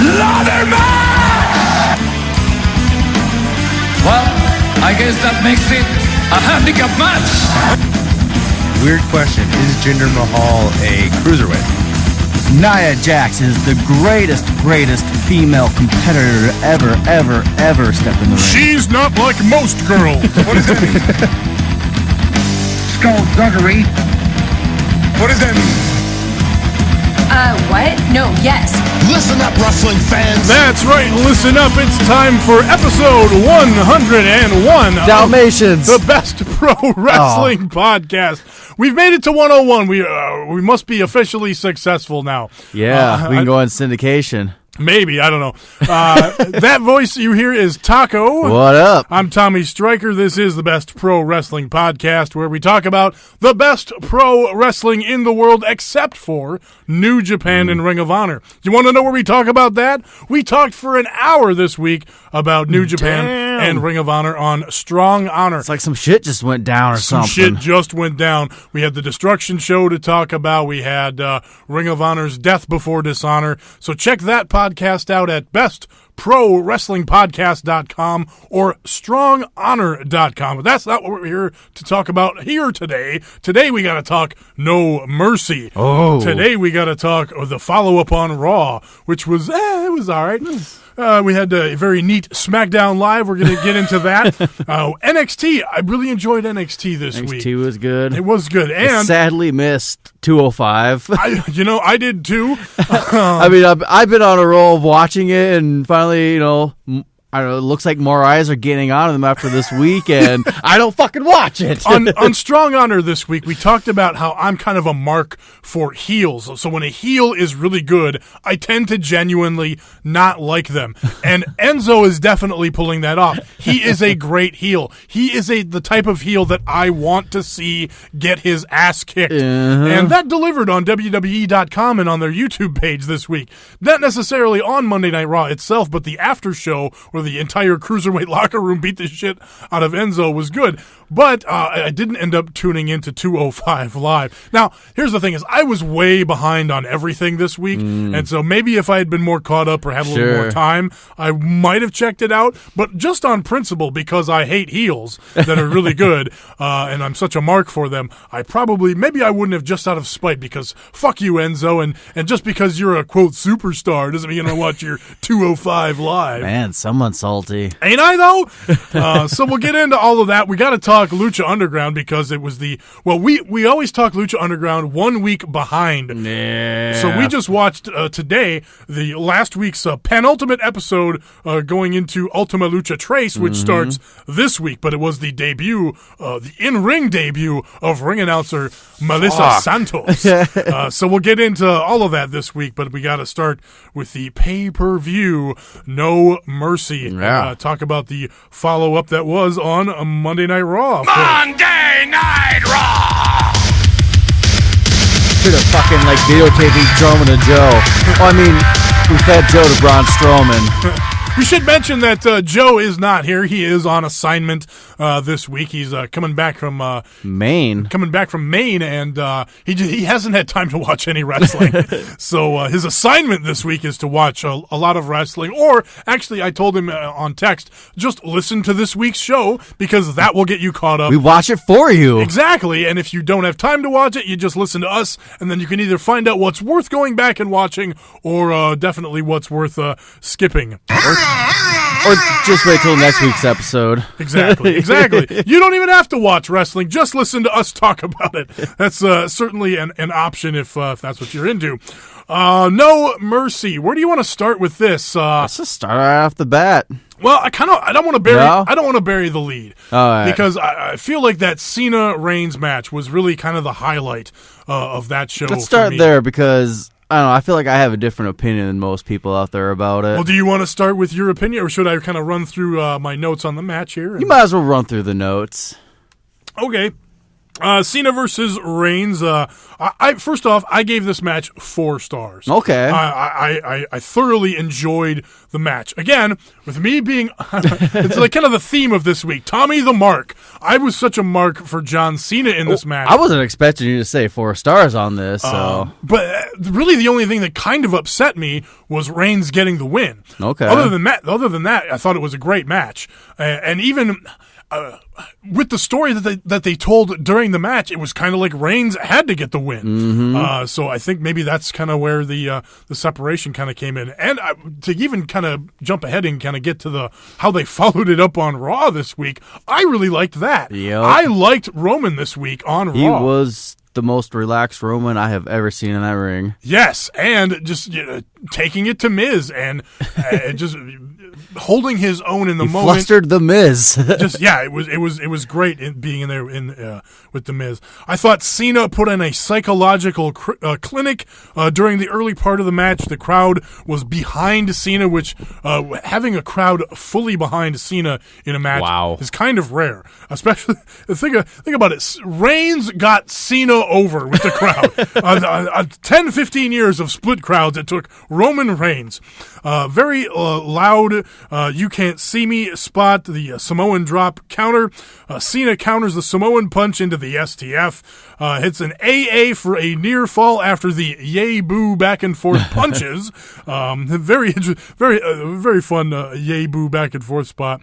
ladder match! Well, I guess that makes it a handicap match. Weird question. Is Jinder Mahal a cruiserweight? Nia Jax is the greatest female competitor to ever step in the ring. She's not like most girls. What does that mean? Skullduggery. What does that mean? What? No, yes. Listen up, wrestling fans. That's right, listen up. It's time for episode 101 Dalmatians. of the Best Pro Wrestling Podcast. We've made it to 101. We must be officially successful now. Yeah, we can go on syndication. Maybe, I don't know. That voice you hear is Taco. What up? I'm Tommy Stryker. This is the Best Pro Wrestling Podcast, where we talk about the best pro wrestling in the world, except for New Japan and Ring of Honor. You want to know where we talk about that? We talked for an hour this week about New Japan and Ring of Honor on Strong Honor. It's like some shit just went down or something. Some shit just went down. We had the Destruction Show to talk about. We had Ring of Honor's Death Before Dishonor. So check that podcast out at bestprowrestlingpodcast.com or stronghonor.com. But that's not what we're here to talk about here today. Today we got to talk No Mercy. Oh. Today we got to talk the follow-up on Raw, which was, it was all right. We had a very neat Smackdown Live. We're going to get into that. NXT, I really enjoyed NXT this week. NXT was good. It was good. I And sadly missed 205. I did too. I mean, I've been on a roll of watching it, and finally, I don't know, it looks like more eyes are getting on them after this week, and I don't fucking watch it. on Strong Honor this week, we talked about how I'm kind of a mark for heels. So when a heel is really good, I tend to genuinely not like them. And Enzo is definitely pulling that off. He is a great heel. He is the type of heel that I want to see get his ass kicked. And that delivered on WWE.com and on their YouTube page this week. Not necessarily on Monday Night Raw itself, but the after show where the entire cruiserweight locker room beat the shit out of Enzo was good. But I didn't end up tuning into 205 Live. Now, here's the thing is I was way behind on everything this week, and so maybe if I had been more caught up or had a little more time, I might have checked it out. But just on principle, because I hate heels that are really good, and I'm such a mark for them, maybe I wouldn't have just out of spite, because fuck you, Enzo, and just because you're a, quote, superstar doesn't mean you're going to watch your 205 Live. Man, someone's salty. Ain't I, though? So we'll get into all of that. We got to talk Lucha Underground because it was we always talk Lucha Underground 1 week behind. Yeah. So we just watched today the last week's penultimate episode going into Ultima Lucha Trace, which starts this week, but it was the debut, the in-ring debut of ring announcer Melissa Santos. So we'll get into all of that this week, but we got to start with the pay-per-view No Mercy. Talk about the follow-up that was on Monday Night Raw. Monday Night Raw! Should have fucking videotaping Strowman to Joe. I mean, we fed Joe to Braun Strowman. We should mention that Joe is not here. He is on assignment this week. He's coming back from Maine. And he hasn't had time to watch any wrestling. So his assignment this week is to watch a lot of wrestling. Or actually, I told him on text, just listen to this week's show because that will get you caught up. We watch it for you. Exactly. And if you don't have time to watch it, you just listen to us, and then you can either find out what's worth going back and watching, or definitely what's worth skipping. Or just wait till next week's episode. Exactly. You don't even have to watch wrestling. Just listen to us talk about it. That's certainly an option if that's what you're into. No Mercy. Where do you want to start with this? Let's just start right off the bat. Well, I don't want to bury the lead. All right. Because I feel like that Cena Reigns match was really kind of the highlight of that show. Let's start there because I don't know. I feel like I have a different opinion than most people out there about it. Well, do you want to start with your opinion, or should I kind of run through my notes on the match here? You might as well run through the notes. Okay. Cena versus Reigns. First off, I gave this match 4 stars. Okay. I thoroughly enjoyed the match. Again, with me being, it's like kind of the theme of this week. Tommy the Mark. I was such a mark for John Cena in this match. I wasn't expecting you to say 4 stars on this. So, but really, the only thing that kind of upset me was Reigns getting the win. Okay. Other than that, I thought it was a great match, and even. With the story that they told during the match, it was kind of like Reigns had to get the win. Mm-hmm. So I think maybe that's kind of where the separation kind of came in. And to even kind of jump ahead and kind of get to how they followed it up on Raw this week, I really liked that. Yep. I liked Roman this week on Raw. He was the most relaxed Roman I have ever seen in that ring. Yes, and just taking it to Miz and just holding his own in the moment. Flustered the Miz. It was great being in there with the Miz. I thought Cena put in a psychological clinic during the early part of the match. The crowd was behind Cena, which having a crowd fully behind Cena in a match is kind of rare. Especially think about it. Reigns got Cena over with the crowd. 10, 15 years of split crowds. It took Roman Reigns. Very loud. You can't see me spot, the Samoan drop counter. Cena counters the Samoan punch into the STF. Hits an AA for a near fall after the yay boo back and forth punches. Very fun yay boo back and forth spot.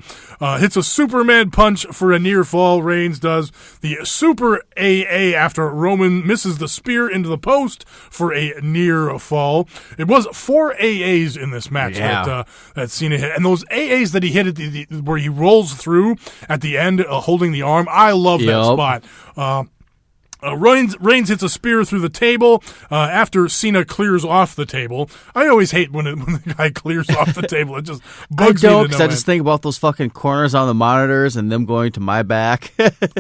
Hits a Superman punch for a near fall. Reigns does the super AA after Roman misses the spear into the post for a near fall. It was 4 AAs in this match that Cena hit, and those AAs that he hit at where he rolls through at the end, holding the arm. I love that spot. Reigns hits a spear through the table after Cena clears off the table. I always hate when the guy clears off the table. It just bugs me. I don't, because I just think about those fucking corners on the monitors and them going to my back.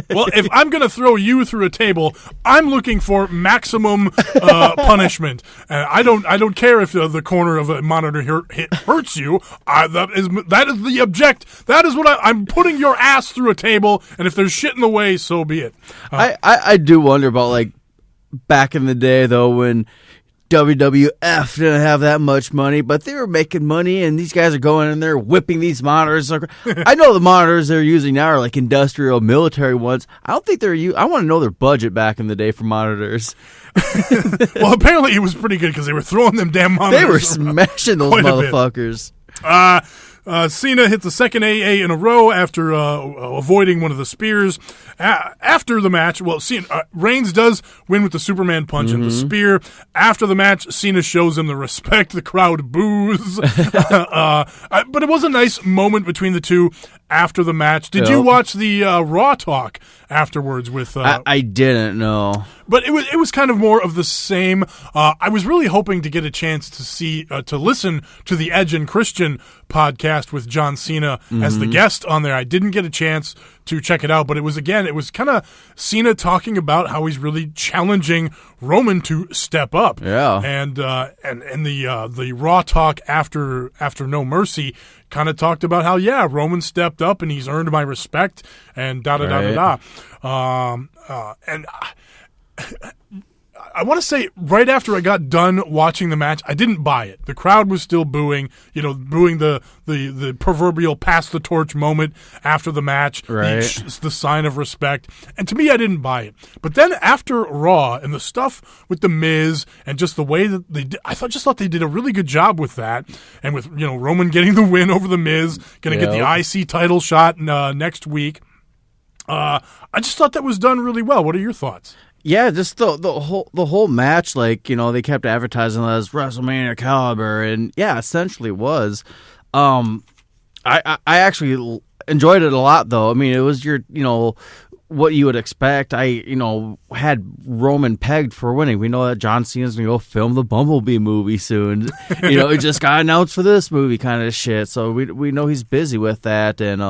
Well, if I'm going to throw you through a table, I'm looking for maximum punishment. I don't care if the corner of a monitor hurts you. That is the object. That is what I'm putting your ass through a table, and if there's shit in the way, so be it. I do wonder about, like, back in the day, though, when WWF didn't have that much money, but they were making money, and these guys are going in there whipping these monitors. I know the monitors they're using now are, like, industrial military ones. I don't think I want to know their budget back in the day for monitors. Well, apparently it was pretty good because they were throwing them damn monitors. They were smashing those motherfuckers. Cena hit the second AA in a row after avoiding one of the spears. After the match, Reigns does win with the Superman punch and the spear. After the match, Cena shows him the respect. The crowd boos. But it was a nice moment between the two after the match. Did you watch the Raw talk afterwards with... I didn't, no. But it was kind of more of the same. I was really hoping to get a chance to listen to the Edge and Christian podcast with John Cena as the guest on there. I didn't get a chance to check it out, but it was kind of Cena talking about how he's really challenging Roman to step up. Yeah. And the Raw talk after No Mercy kind of talked about how Roman stepped up and he's earned my respect and da. And I want to say right after I got done watching the match, I didn't buy it. The crowd was still booing, booing the proverbial pass the torch moment after the match, the sign of respect. And to me, I didn't buy it. But then after Raw and the stuff with the Miz and just the way that they did, I thought they did a really good job with that. And with Roman getting the win over the Miz, going to get the IC title shot next week. I just thought that was done really well. What are your thoughts? Yeah, just the whole match, like, they kept advertising as WrestleMania caliber, and essentially was. I actually enjoyed it a lot, though. I mean, it was your, what you would expect. I, had Roman pegged for winning. We know that John Cena's going to go film the Bumblebee movie soon. It just got announced for this movie kind of shit. So we know he's busy with that. And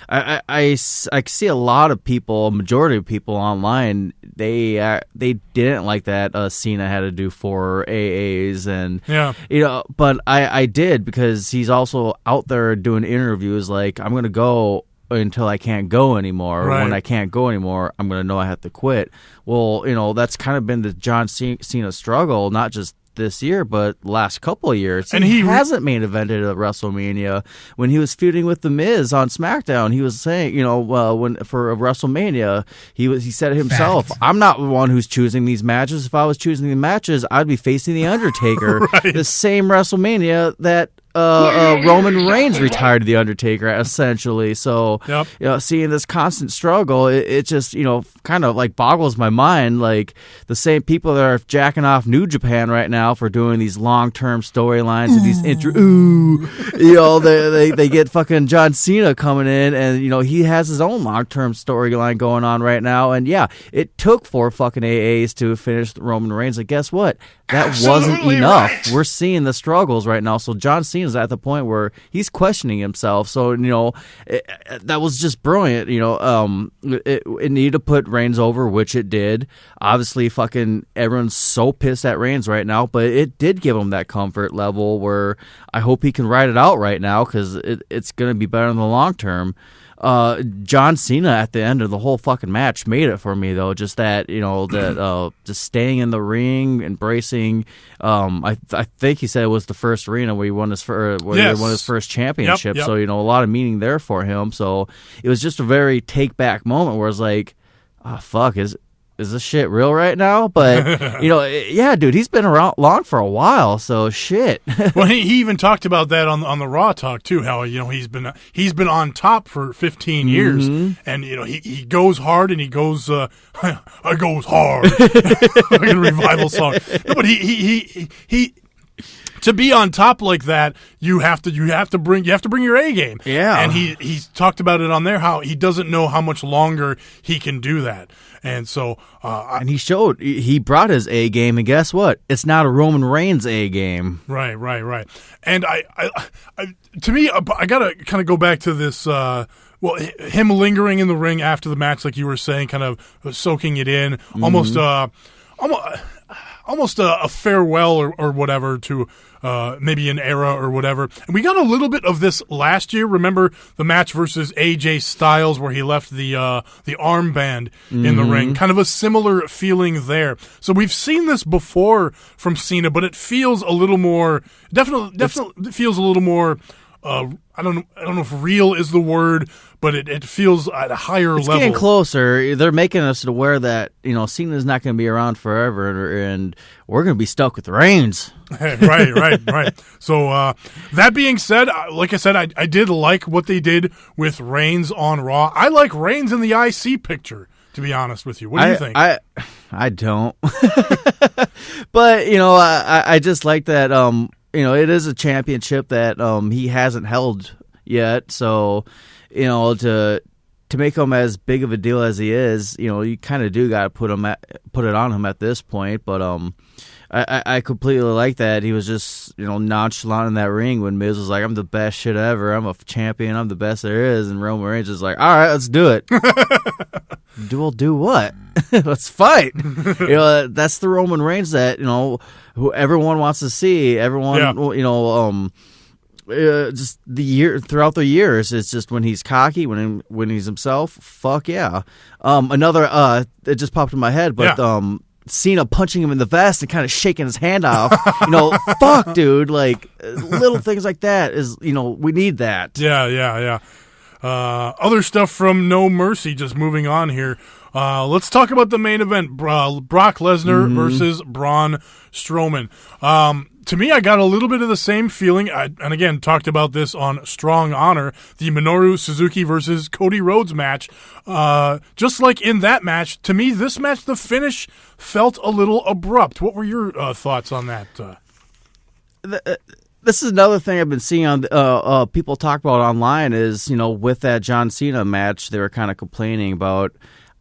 I see a lot of people, a majority of people online, they didn't like that Cena had to do 4 AAs. And, but I did, because he's also out there doing interviews like, I'm going to go until I can't go anymore. Right. When I can't go anymore, I'm going to know I have to quit. Well, that's kind of been the John Cena struggle, not just this year, but last couple of years. And he hasn't main evented at WrestleMania. When he was feuding with The Miz on SmackDown, he was saying, when for WrestleMania, he said it himself, I'm not the one who's choosing these matches. If I was choosing the matches, I'd be facing The Undertaker. Right. The same WrestleMania that Roman Reigns retired The Undertaker, essentially. So, seeing this constant struggle, it just, kind of like boggles my mind. Like the same people that are jacking off New Japan right now for doing these long-term storylines and these they get fucking John Cena coming in, and he has his own long-term storyline going on right now. And it took 4 fucking AAs to finish Roman Reigns. And guess what? That wasn't enough. Right. We're seeing the struggles right now. So John Cena's at the point where he's questioning himself. So, that was just brilliant. It needed to put Reigns over, which it did. Obviously, fucking everyone's so pissed at Reigns right now, but it did give him that comfort level where I hope he can ride it out right now because it's going to be better in the long term. John Cena at the end of the whole fucking match made it for me, though. Just that, just staying in the ring, embracing. I think he said it was the first arena where he won his first championship. Yep. So a lot of meaning there for him. So it was just a very take back moment where it's like, oh fuck, is this shit real right now? But dude, he's been around long for a while, so shit. Well, he even talked about that on the Raw Talk too. How he's been on top for 15 years, and he goes hard and he goes I goes hard like a revival song. No, but he to be on top like that, you have to bring your A game. Yeah. And he's talked about it on there how he doesn't know how much longer he can do that. And so and he brought his A game, and guess what? It's not a Roman Reigns A game. Right. And I to me, I gotta kind of go back to this. Him lingering in the ring after the match, like you were saying, kind of soaking it in, almost a farewell or whatever to maybe an era or whatever. And we got a little bit of this last year. Remember the match versus AJ Styles where he left the armband in the ring? Kind of a similar feeling there. So we've seen this before from Cena, but it feels a little more definitely feels a little more I don't know if real is the word, but it feels at a higher level. It's getting closer. They're making us aware that Cena's not going to be around forever, and we're going to be stuck with Reigns. Right. So that being said, like I said, I did like what they did with Reigns on Raw. I like Reigns in the IC picture, to be honest with you. What do you think? I don't. But I just like that. It is a championship that he hasn't held yet, so to make him as big of a deal as he is, you kind of do got to put it on him at this point. But I completely like that he was just nonchalant in that ring when Miz was like, "I'm the best shit ever. I'm a champion. I'm the best there is," and Roman Reigns is like, "All right, let's do it." We'll do what? Let's fight. That's the Roman Reigns that who everyone wants to see. Everyone, just throughout the years, it's just when he's cocky, when he's himself. Fuck yeah. Another it just popped in my head, but Cena punching him in the vest and kind of shaking his hand off. Fuck, dude. Like little things like that is we need that. Yeah. Other stuff from No Mercy, just moving on here. Let's talk about the main event, Brock Lesnar versus Braun Strowman. To me, I got a little bit of the same feeling, and again, talked about this on Strong Honor, the Minoru Suzuki versus Cody Rhodes match. Just like in that match, to me, this match, the finish felt a little abrupt. What were your thoughts on that? This is another thing I've been seeing on people talk about online is, with that John Cena match, they were kind of complaining about,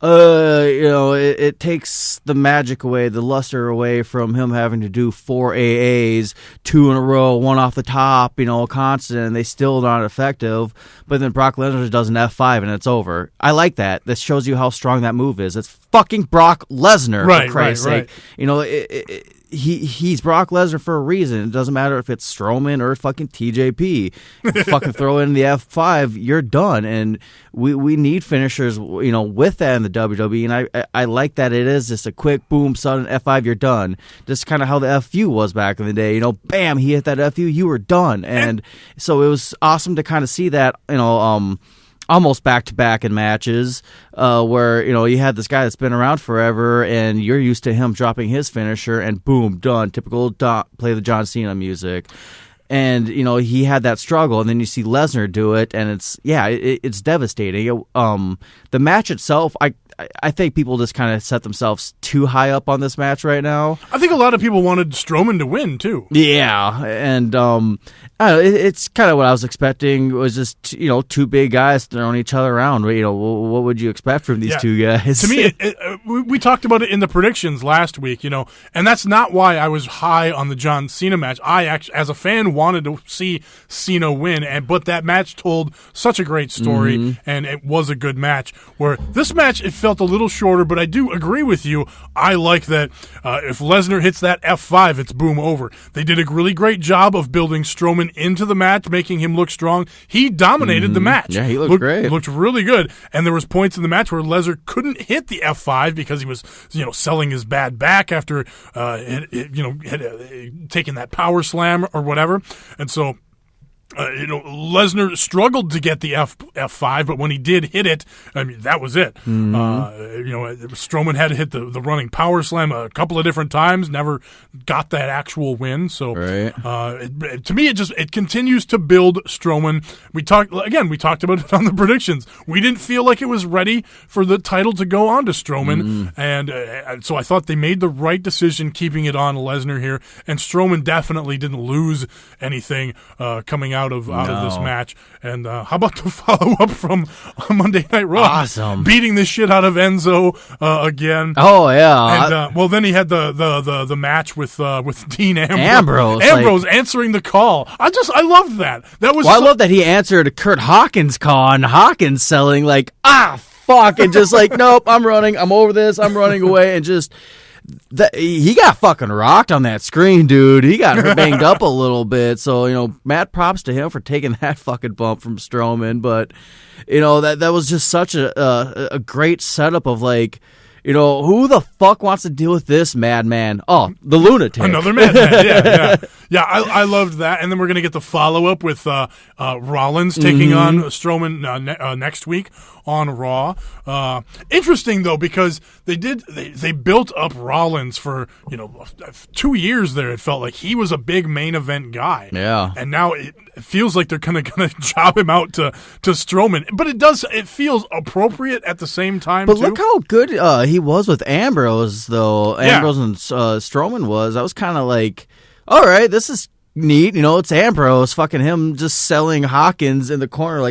it takes the magic away, the luster away from him having to do 4 AAs, 2 in a row, 1 off the top, constant, and they still not effective. But then Brock Lesnar does an F5 and it's over. I like that. This shows you how strong that move is. It's fucking Brock Lesnar, for Christ's sake. he's Brock Lesnar for a reason. It doesn't matter if it's Strowman or fucking TJP. You fucking throw in the F5, you're done. And we need finishers, with that in the WWE. And I like that it is just a quick boom, sudden F5, you're done. Just kind of how the FU was back in the day. Bam, he hit that FU, you were done. And so it was awesome to kind of see that, almost back-to-back in matches where, you had this guy that's been around forever and you're used to him dropping his finisher and boom, done. Typical play the John Cena music. And, he had that struggle, and then you see Lesnar do it, and it's devastating. The match itself, I think people just kind of set themselves too high up on this match right now. I think a lot of people wanted Strowman to win, too. Yeah, and I don't know, it's kind of what I was expecting. It was just, two big guys throwing each other around. What would you expect from these two guys? To me, we talked about it in the predictions last week, and that's not why I was high on the John Cena match. I actually, as a fan, wanted to see Cena win, but that match told such a great story, and it was a good match. Where this match, it felt a little shorter, but I do agree with you. I like that if Lesnar hits that F5, it's boom over. They did a really great job of building Strowman into the match, making him look strong. He dominated the match. Yeah, he looked great. Looked really good. And there was points in the match where Lesnar couldn't hit the F5 because he was, selling his bad back after, had taken that power slam or whatever. And so, Lesnar struggled to get the F5, but when he did hit it, that was it. Strowman had to hit the running power slam a couple of different times, never got that actual win. So, to me, it continues to build Strowman. We talked about it on the predictions. We didn't feel like it was ready for the title to go on to Strowman, and so I thought they made the right decision keeping it on Lesnar here. And Strowman definitely didn't lose anything coming out of this match. And how about the follow-up from Monday Night Raw? Awesome. Beating the shit out of Enzo again. Oh, yeah. And, then he had the match with Dean Ambrose. Ambrose answering the call. I loved that. I love that he answered Kurt Hawkins' call, and Hawkins selling fuck, and just nope, I'm running, I'm over this, I'm running away, and just... he got fucking rocked on that screen, dude. He got banged up a little bit. So, mad props to him for taking that fucking bump from Strowman. But, that was just such a great setup of who the fuck wants to deal with this madman? Oh, the lunatic. Another madman, yeah. I loved that. And then we're going to get the follow-up with Rollins taking on Strowman next week on Raw. Interesting, though, because they built up Rollins for 2 years there. It felt like he was a big main event guy. Yeah. And now it feels like they're gonna job him out to Strowman. But it feels appropriate at the same time, But too. look how good he was with Ambrose, though. Ambrose and Strowman was. I was kind of like, all right, this is neat. It's Ambrose, fucking him just selling Hawkins in the corner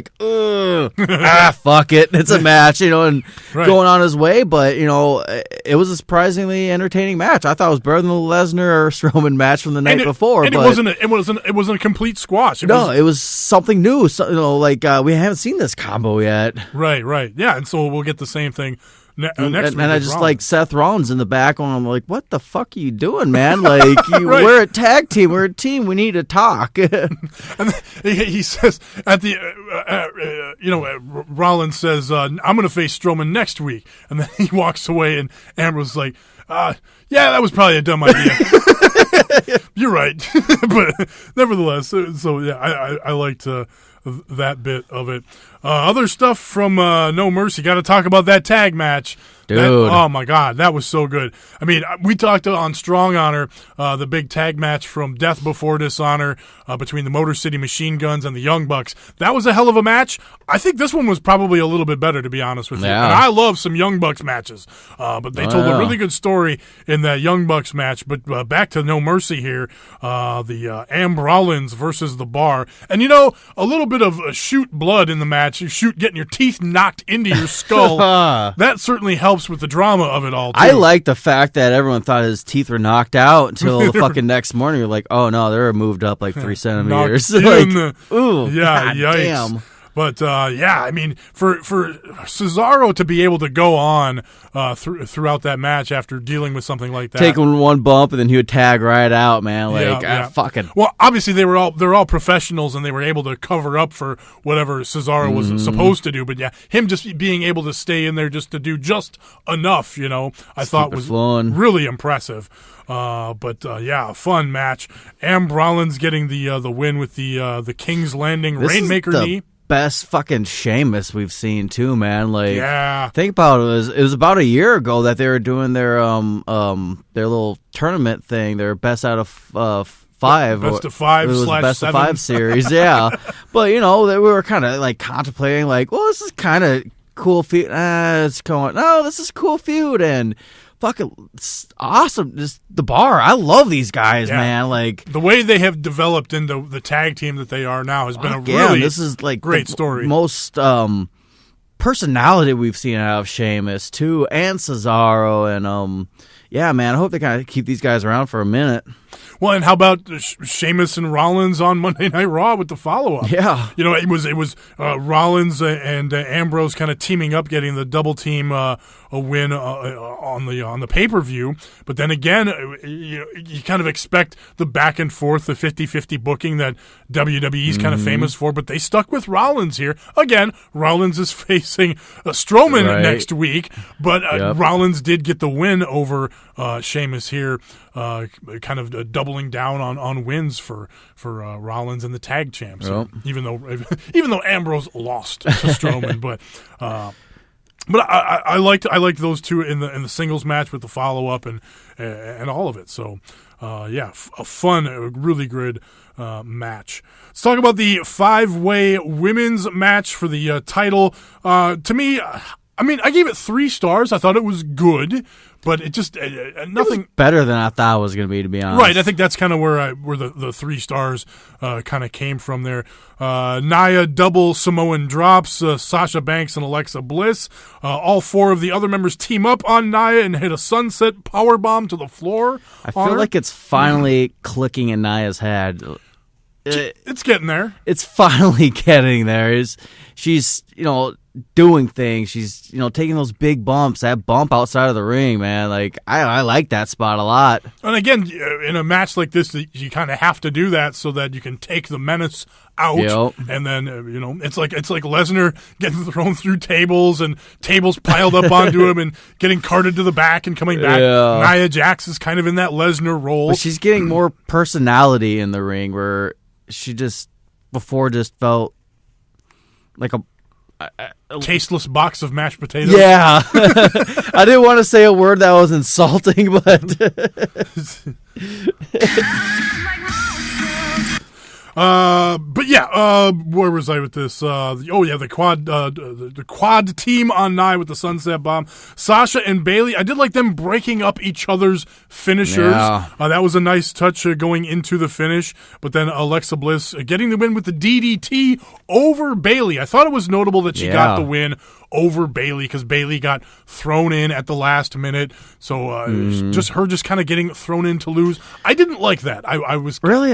fuck it. It's a match, and going on his way. But, it was a surprisingly entertaining match. I thought it was better than the Lesnar or Strowman match from the night before. And it wasn't a complete squash. It was something new. So, we haven't seen this combo yet. Right. Yeah, and so we'll get the same thing next week. And I just like Seth Rollins in the back, and I'm like, what the fuck are you doing, man? We're a tag team. We're a team. We need to talk. And he says at the, Rollins says, I'm going to face Strowman next week. And then he walks away, and Ambrose is like, yeah, that was probably a dumb idea. You're right. But nevertheless, so yeah, I liked that bit of it. Other stuff from No Mercy. Got to talk about that tag match. Dude. Oh, my God. That was so good. I mean, we talked on Strong Honor, the big tag match from Death Before Dishonor between the Motor City Machine Guns and the Young Bucks. That was a hell of a match. I think this one was probably a little bit better, to be honest with you. And I love some Young Bucks matches. But they told a really good story in that Young Bucks match. But back to No Mercy here, the Am Rollins versus The Bar. And, a little bit of shoot blood in the match. You getting your teeth knocked into your skull. That certainly helps with the drama of it all, too. I like the fact that everyone thought his teeth were knocked out until the fucking next morning. You're like, oh, no, they're moved up 3 centimeters. Ooh, yeah, yikes. Damn. But I mean, for Cesaro to be able to go on throughout that match after dealing with something like that, taking one bump and then he would tag right out, man. Like fucking. Well, obviously they're all professionals and they were able to cover up for whatever Cesaro was supposed to do. But yeah, him just being able to stay in there just to do just enough, I thought was really impressive. A fun match. Rollins getting the win with the King's Landing Rainmaker knee. Best fucking Sheamus we've seen too, man. Like, think about it. It was about a year ago that they were doing their little tournament thing. Their best out of five, best of five, it was best /7. of 5 series. Yeah, but we were kind of like contemplating, like, well, this is kind of cool feud. It's going. No, this is cool feud and. Fucking awesome. Just the bar. I love these guys, man. Like the way they have developed into the tag team that they are now has been a really this is like great story. Most personality we've seen out of Sheamus too, and Cesaro, and man, I hope they kind of keep these guys around for a minute. Well, and how about Sheamus and Rollins on Monday Night Raw with the follow-up? Yeah. It was Rollins and Ambrose kind of teaming up, getting the double team a win on the pay-per-view. But then again, you kind of expect the back and forth, the 50-50 booking that WWE's kind of famous for. But they stuck with Rollins here. Again, Rollins is facing Strowman next week. But Rollins did get the win over Sheamus here, kind of doubling down on wins for Rollins and the tag champs. Yep. Even though Ambrose lost to Strowman, but I liked those two in the singles match with the follow up and all of it. So a fun, really good match. Let's talk about the 5-way women's match for the title. To me, I mean, I gave it 3 stars. I thought it was good. But it just nothing it was better than I thought it was going to be honest. Right, I think that's kind of where the 3 stars kind of came from there. Nia double Samoan drops Sasha Banks and Alexa Bliss. All 4 of the other members team up on Nia and hit a sunset powerbomb to the floor. I feel like it's finally clicking in Nia's head. It's getting there. It's finally getting there. She's doing things. She's taking those big bumps. That bump outside of the ring, man. Like I like that spot a lot. And again, in a match like this, you kind of have to do that so that you can take the menace out. Yep. And then it's like Lesnar getting thrown through tables and tables piled up onto him and getting carted to the back and coming back. Yeah. Nia Jax is kind of in that Lesnar role. But she's getting more personality in the ring, where she before felt like a tasteless box of mashed potatoes. Yeah. I didn't want to say a word that was insulting, but where was I with this? The quad team on Nia with the sunset bomb. Sasha and Bayley, I did like them breaking up each other's finishers. Yeah. That was a nice touch going into the finish. But then Alexa Bliss getting the win with the DDT over Bayley. I thought it was notable that she got the win over Bayley because Bayley got thrown in at the last minute. So just kind of getting thrown in to lose. I didn't like that. I was really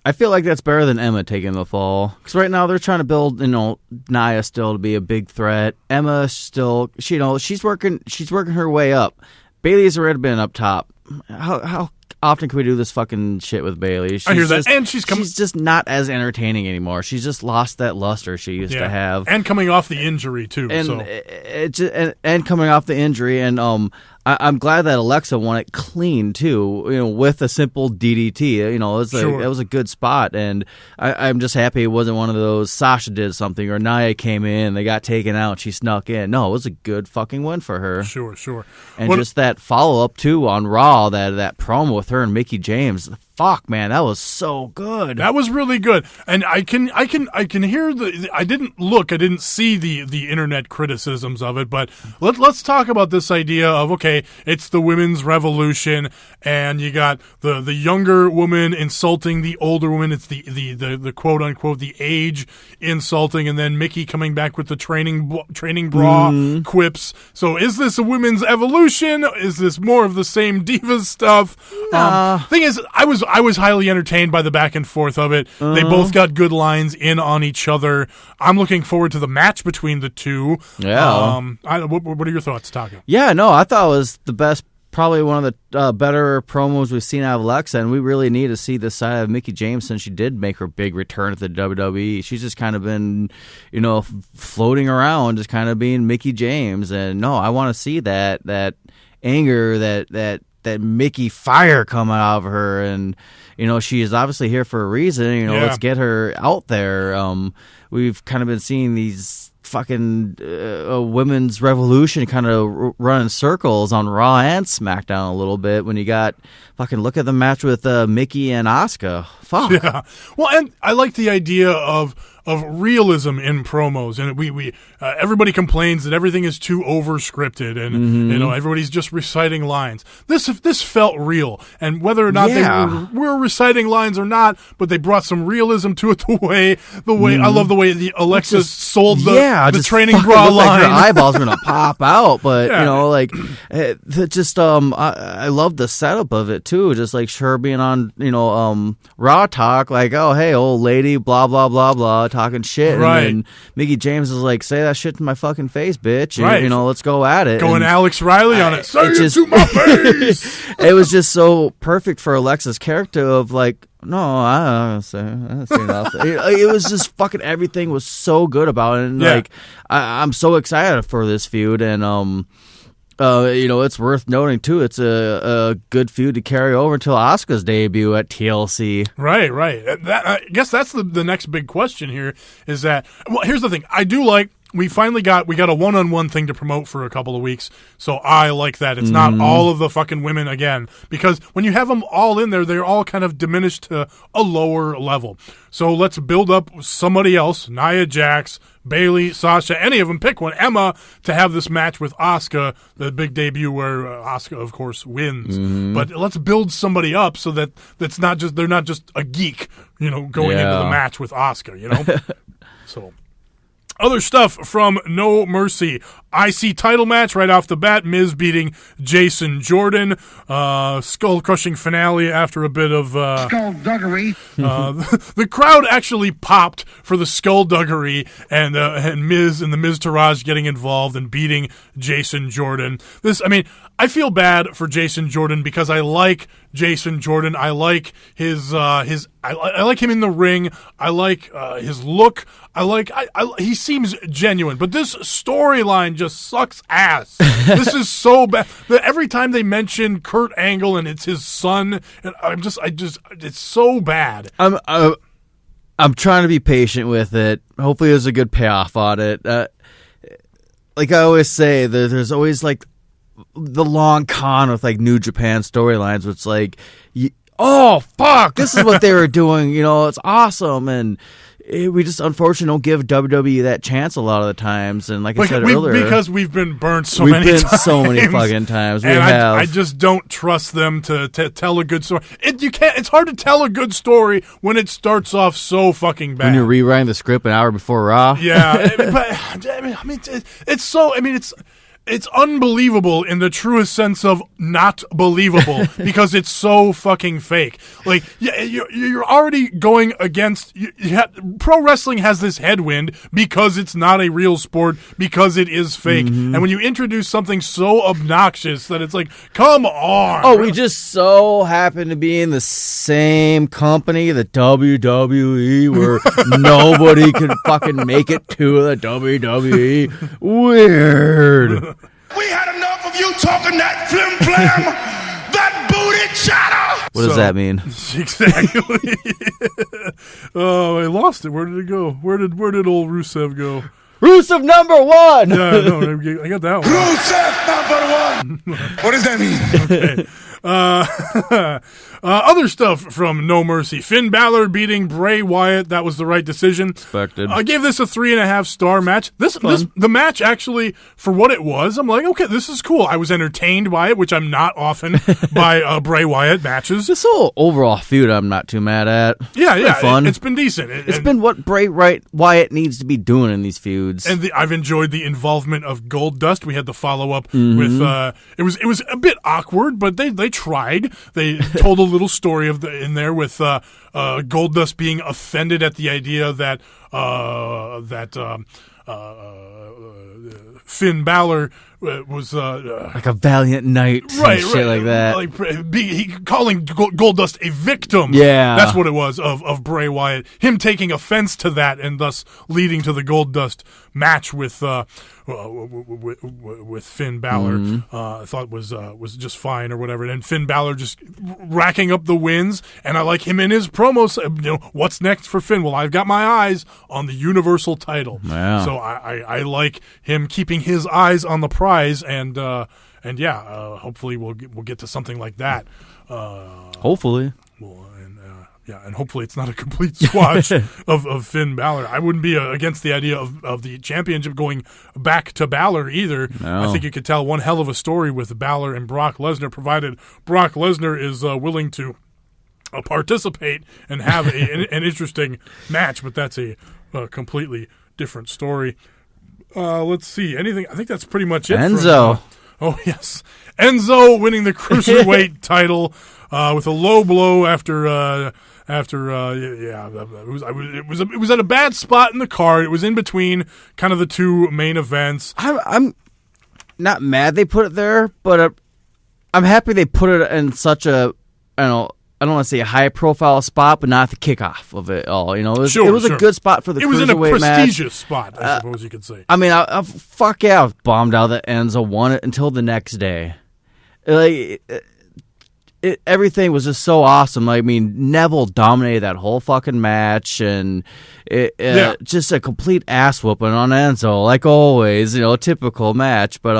I feel like that's better than Emma taking the fall. Because right now they're trying to build, Nia still to be a big threat. Emma still, she's working her way up. Bayley's already been up top. How often can we do this fucking shit with Bayley? I hear that. And she's just not as entertaining anymore. She's just lost that luster she used to have. And coming off the injury, too. And coming off the injury. And I'm glad that Alexa won it clean, too, with a simple DDT. It was a good spot. And I'm just happy it wasn't one of those Sasha did something or Nia came in, they got taken out, she snuck in. No, it was a good fucking win for her. Sure. And just that follow-up, too, on Raw, that promo with her and Mickie James. Fuck, man, that was so good. That was really good. And I can hear I didn't see the internet criticisms of it, but let's talk about this idea of, okay, it's the women's revolution and you got the younger woman insulting the older woman. It's the quote unquote the age insulting, and then Mickie coming back with the training bra quips. So is this a women's evolution? Is this more of the same divas stuff? Nah. Thing is, I was was highly entertained by the back and forth of it. They both got good lines in on each other. I'm looking forward to the match between the two. Yeah. What are your thoughts, Taka? Yeah, no, I thought it was the best, probably one of the better promos we've seen out of Alexa, and we really need to see this side of Mickie James since she did make her big return to the WWE. She's just kind of been, floating around, just kind of being Mickie James, and no, I want to see that anger, that Mickie fire come out of her, and she is obviously here for a reason. Let's get her out there. We've kind of been seeing these fucking women's revolution kind of running circles on Raw and SmackDown a little bit when you got fucking look at the match with Mickie and Asuka. Fuck. Yeah. Well, and I like the idea of realism in promos, and we everybody complains that everything is too over scripted, and everybody's just reciting lines. This felt real, and whether or not they were reciting lines or not, but they brought some realism to it. The way I love the way the Alexa sold the training bra line. Like her eyeballs are gonna pop out, but I love the setup of it too. Just like her being on Raw Talk, like, oh hey old lady, blah blah blah blah, talking shit, right? And then Mickie James is like, say that shit to my fucking face, bitch. Right. Let's go at it. Going and Alex Riley on it. Say it to my face. It was just so perfect for Alexa's character of like, no, I don't say nothing. It was just fucking everything was so good about it, and like I'm so excited for this feud, and it's worth noting too. It's a good feud to carry over until Asuka's debut at TLC. Right. I guess that's the next big question here. Is that, well? Here's the thing. I do like. We got a one-on-one thing to promote for a couple of weeks, so I like that. It's not all of the fucking women again, because when you have them all in there, they're all kind of diminished to a lower level. So let's build up somebody else, Nia Jax, Bayley, Sasha, any of them, pick one, Emma, to have this match with Asuka, the big debut where Asuka, of course, wins. But let's build somebody up so that they're not just a geek, going into the match with Asuka, So. Other stuff from No Mercy. IC title match right off the bat. Miz beating Jason Jordan. Skull-crushing finale after a bit of... skullduggery. The crowd actually popped for the skullduggery and Miz and the Miztourage getting involved and beating Jason Jordan. I feel bad for Jason Jordan because I like Jason Jordan. I like his I like him in the ring. I like his look. He seems genuine, but this storyline just sucks ass. This is so bad. Every time they mention Kurt Angle and it's his son, and it's so bad. I'm trying to be patient with it. Hopefully, there's a good payoff on it. Like I always say, there's always like the long con with like New Japan storylines, where it's like, oh fuck, this is what they were doing. It's awesome, and we just unfortunately don't give WWE that chance a lot of the times. And like I said earlier, because we've been burnt so many times. So many fucking times. I just don't trust them to tell a good story. It's hard to tell a good story when it starts off so fucking bad. When you're rewriting the script an hour before Raw. Yeah, it's unbelievable in the truest sense of not believable because it's so fucking fake. Like, you're already going against... pro wrestling has this headwind because it's not a real sport, because it is fake. And when you introduce something so obnoxious that it's like, come on! Oh, we just so happen to be in the same company, the WWE, where nobody can fucking make it to the WWE. Weird. We had enough of you talking that flim-flam, that booty chatter. What does that mean? Exactly. Oh, I lost it. Where did it go? Where did old Rusev go? Rusev number one! Yeah, no, I got that one. Rusev number one. What does that mean? Okay. Other stuff from No Mercy. Finn Balor beating Bray Wyatt. That was the right decision. Expected. I gave this a 3.5-star match. The match actually, for what it was, I'm like, okay, this is cool. I was entertained by it, which I'm not often by Bray Wyatt matches. This whole overall feud, I'm not too mad at. Yeah, fun. It's been decent. It's been what Bray Wyatt needs to be doing in these feuds. And I've enjoyed the involvement of Goldust. We had the follow up with. It was a bit awkward, but they tried. They told a little story in there with Goldust being offended at the idea that Finn Balor was like a valiant knight, right, shit like that. Calling Goldust a victim. Yeah, that's what it was of Bray Wyatt. Him taking offense to that, and thus leading to the Goldust match with Finn Balor. I thought was just fine or whatever. And Finn Balor just racking up the wins, and I like him in his promos. What's next for Finn? Well, I've got my eyes on the Universal title. Wow. So I like him keeping his eyes on the prize, and hopefully we'll get to something like that. Hopefully. And hopefully it's not a complete squash of Finn Balor. I wouldn't be against the idea of the championship going back to Balor either. No. I think you could tell one hell of a story with Balor and Brock Lesnar, provided Brock Lesnar is willing to participate and have an interesting match. But that's a completely different story. Let's see. Anything? I think that's pretty much it. Enzo. Oh, yes. Enzo winning the Cruiserweight title with a low blow after it was at a bad spot in the card. It was in between kind of the two main events. I'm not mad they put it there, but I'm happy they put it in such a, I don't want to say a high-profile spot, but not the kickoff of it all. It was a good spot for the Cruiserweight match. It was in a prestigious spot, I suppose you could say. I mean, I was bummed out that Enzo won it until the next day. Everything was just so awesome. I mean, Neville dominated that whole fucking match, and just a complete ass whooping on Enzo, like always. Typical match, but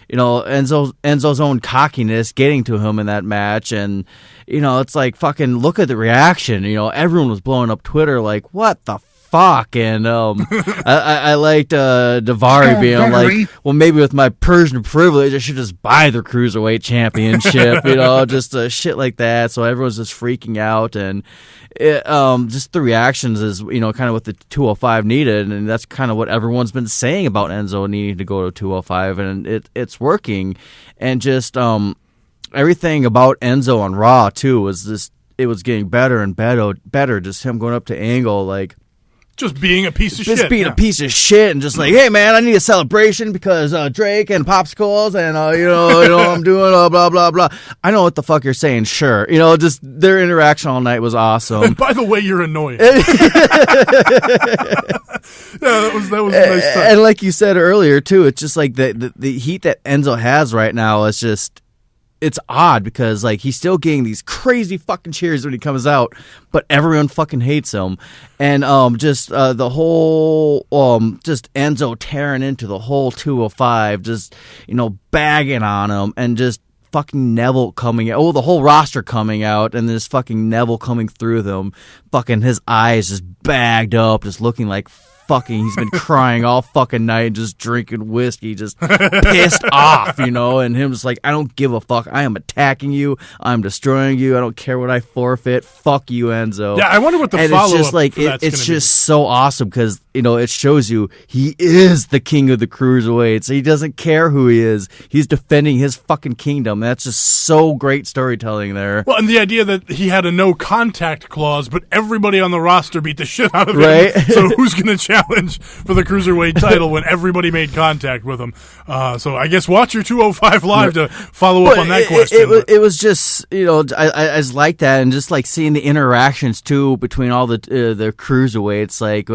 Enzo's own cockiness getting to him in that match, and it's like fucking look at the reaction. Everyone was blowing up Twitter like, what the fuck? And I liked Daivari being like, well, maybe with my Persian privilege, I should just buy the Cruiserweight Championship, just shit like that. So everyone's just freaking out, and just the reactions is, kind of what the 205 needed, and that's kind of what everyone's been saying about Enzo needing to go to 205, and it's working. And just everything about Enzo on Raw too was just, it was getting better and better. Just him going up to Angle, like, just being a piece of shit. Just being a piece of shit, and just like, hey man, I need a celebration because Drake and popsicles, and I'm doing blah blah blah. I know what the fuck you're saying. Sure, just their interaction all night was awesome. And by the way, you're annoying. Yeah, that was a nice touch. And like you said earlier too, it's just like the heat that Enzo has right now is just. It's odd because like he's still getting these crazy fucking cheers when he comes out, but everyone fucking hates him, and just the whole just Enzo tearing into the whole 205, just bagging on him, and just fucking Neville coming out, the whole roster coming out, and this fucking Neville coming through them, fucking his eyes just bagged up, just looking like. He's been crying all fucking night, just drinking whiskey, just pissed off, and him just like, I don't give a fuck. I am attacking you. I'm destroying you. I don't care what I forfeit. Fuck you, Enzo. Yeah, I wonder what the follow-up it's just like, it's just so awesome because, it shows you he is the king of the cruiserweights. He doesn't care who he is. He's defending his fucking kingdom. That's just so great storytelling there. Well, and the idea that he had a no contact clause, but everybody on the roster beat the shit out of him. Right? So who's going to challenge for the Cruiserweight title when everybody made contact with him? So I guess watch your 205 Live to follow up on that question. It was just, I just like that, and just like seeing the interactions too between all the cruiserweights, like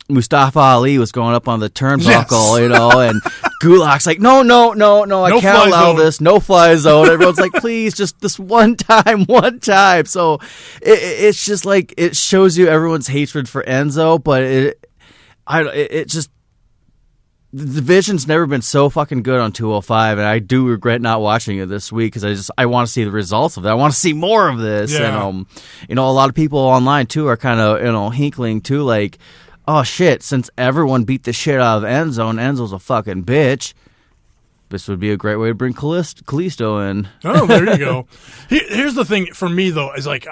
Mustafa Ali was going up on the turnbuckle, and Gulak's like, no, I can't allow this, no fly zone. Everyone's like, please, just this one time. So it's just like, it shows you everyone's hatred for Enzo, but it just, the division's never been so fucking good on 205, and I do regret not watching it this week because I want to see the results of it. I want to see more of this, and a lot of people online too are kind of hinkling too, like, oh shit, since everyone beat the shit out of Enzo, and Enzo's a fucking bitch, this would be a great way to bring Kalisto in. Oh, there you go. Here's the thing for me though, is like,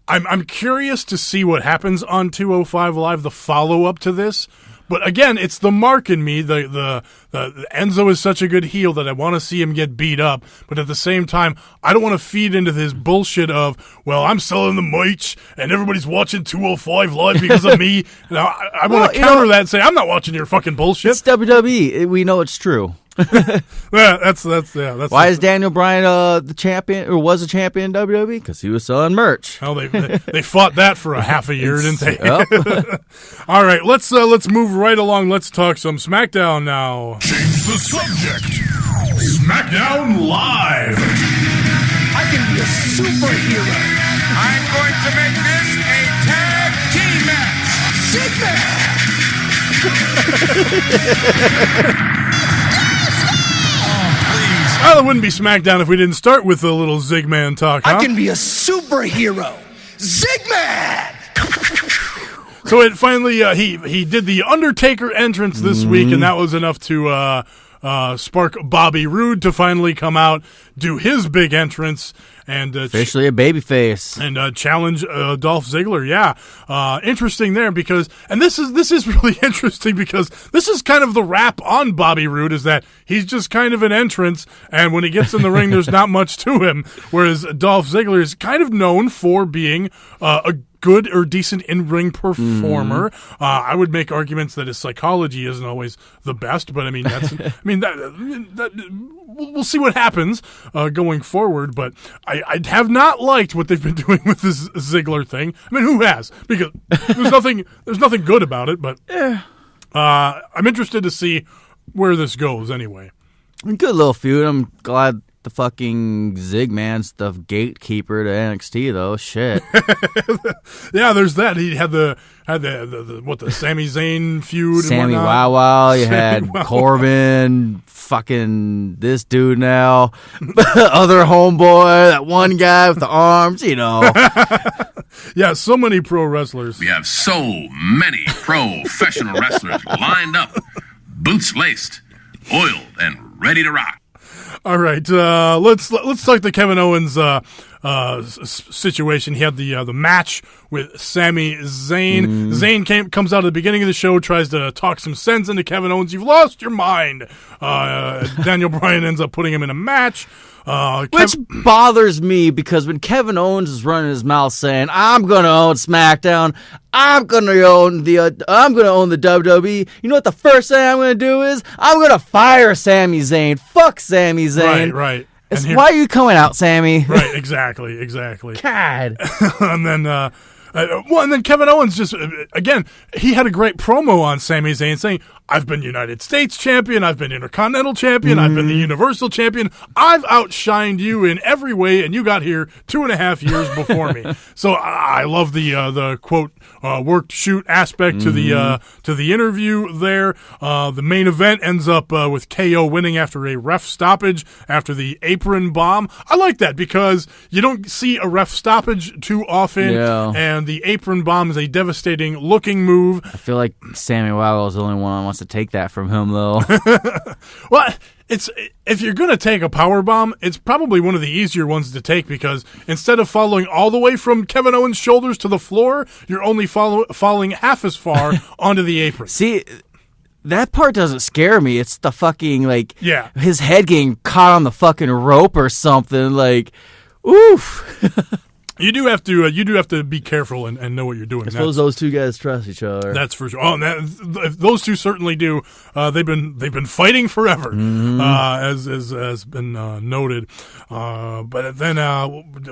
I'm curious to see what happens on 205 Live, the follow up to this. But again, it's the mark in me. The Enzo is such a good heel that I want to see him get beat up. But at the same time, I don't want to feed into this bullshit of, well, I'm selling the merch and everybody's watching 205 Live because of me. Now, I want to counter that and say, I'm not watching your fucking bullshit. It's WWE. We know it's true. Yeah, that's why is Daniel Bryan the champion, or was a champion in WWE? Because he was selling merch. Well, they fought that for a half a year, didn't they? Yep. All right, let's move right along. Let's talk some SmackDown now. Change the subject. Smackdown Live. I can be a superhero. I'm going to make this a tag team match. Sigma! Well, it wouldn't be SmackDown if we didn't start with a little Zigman talk, huh? I can be a superhero. Zigman! So it finally, he did the Undertaker entrance this week, and that was enough to spark Bobby Roode to finally come out, do his big entrance, and officially a babyface, and challenge Dolph Ziggler. Yeah, interesting there because, and this is really interesting because this is kind of the rap on Bobby Roode, is that he's just kind of an entrance, and when he gets in the ring, there's not much to him. Whereas Dolph Ziggler is kind of known for being a good or decent in-ring performer. I would make arguments that his psychology isn't always the best, but I mean we'll see what happens going forward. But I have not liked what they've been doing with this Ziggler thing. I mean, who has? Because there's nothing good about it. But I'm interested to see where this goes. Anyway, good little feud. I'm glad the fucking Zigman's the gatekeeper to NXT though. Shit. Yeah, there's that. He had the Sami Zayn feud. Sammy and Wow Wow. You had Corbin. Fucking this dude now. Other homeboy. That one guy with the arms. You know. Yeah, so many pro wrestlers. We have so many professional wrestlers lined up, boots laced, oiled, and ready to rock. All right, let's talk the Kevin Owens situation. He had the match with Sami Zayn. Zayn comes out at the beginning of the show, tries to talk some sense into Kevin Owens. You've lost your mind. Daniel Bryan ends up putting him in a match. Which bothers me because when Kevin Owens is running his mouth saying, "I'm gonna own SmackDown, I'm gonna own the WWE," you know what the first thing I'm gonna do is I'm gonna fire Sami Zayn. Fuck Sami Zayn. Right. Why are you coming out, Sammy? Right, exactly. God. And then Kevin Owens just, again, he had a great promo on Sami Zayn saying, I've been United States champion, I've been Intercontinental champion, I've been the Universal champion, I've outshined you in every way, and you got here 2.5 years before me. So I love the quote, worked shoot aspect to the interview there. The main event ends up with KO winning after a ref stoppage after the apron bomb. I like that because you don't see a ref stoppage too often, and the apron bomb is a devastating looking move. I feel like Sammy Wow is the only one who wants to take that from him, though. Well, if you're going to take a power bomb, it's probably one of the easier ones to take because instead of following all the way from Kevin Owens' shoulders to the floor, you're only falling half as far onto the apron. See, that part doesn't scare me. It's the fucking, his head getting caught on the fucking rope or something. Like, oof. You do have to be careful and know what you're doing. I suppose those two guys trust each other. That's for sure. Oh, those two certainly do. They've been fighting forever, as has been noted. But then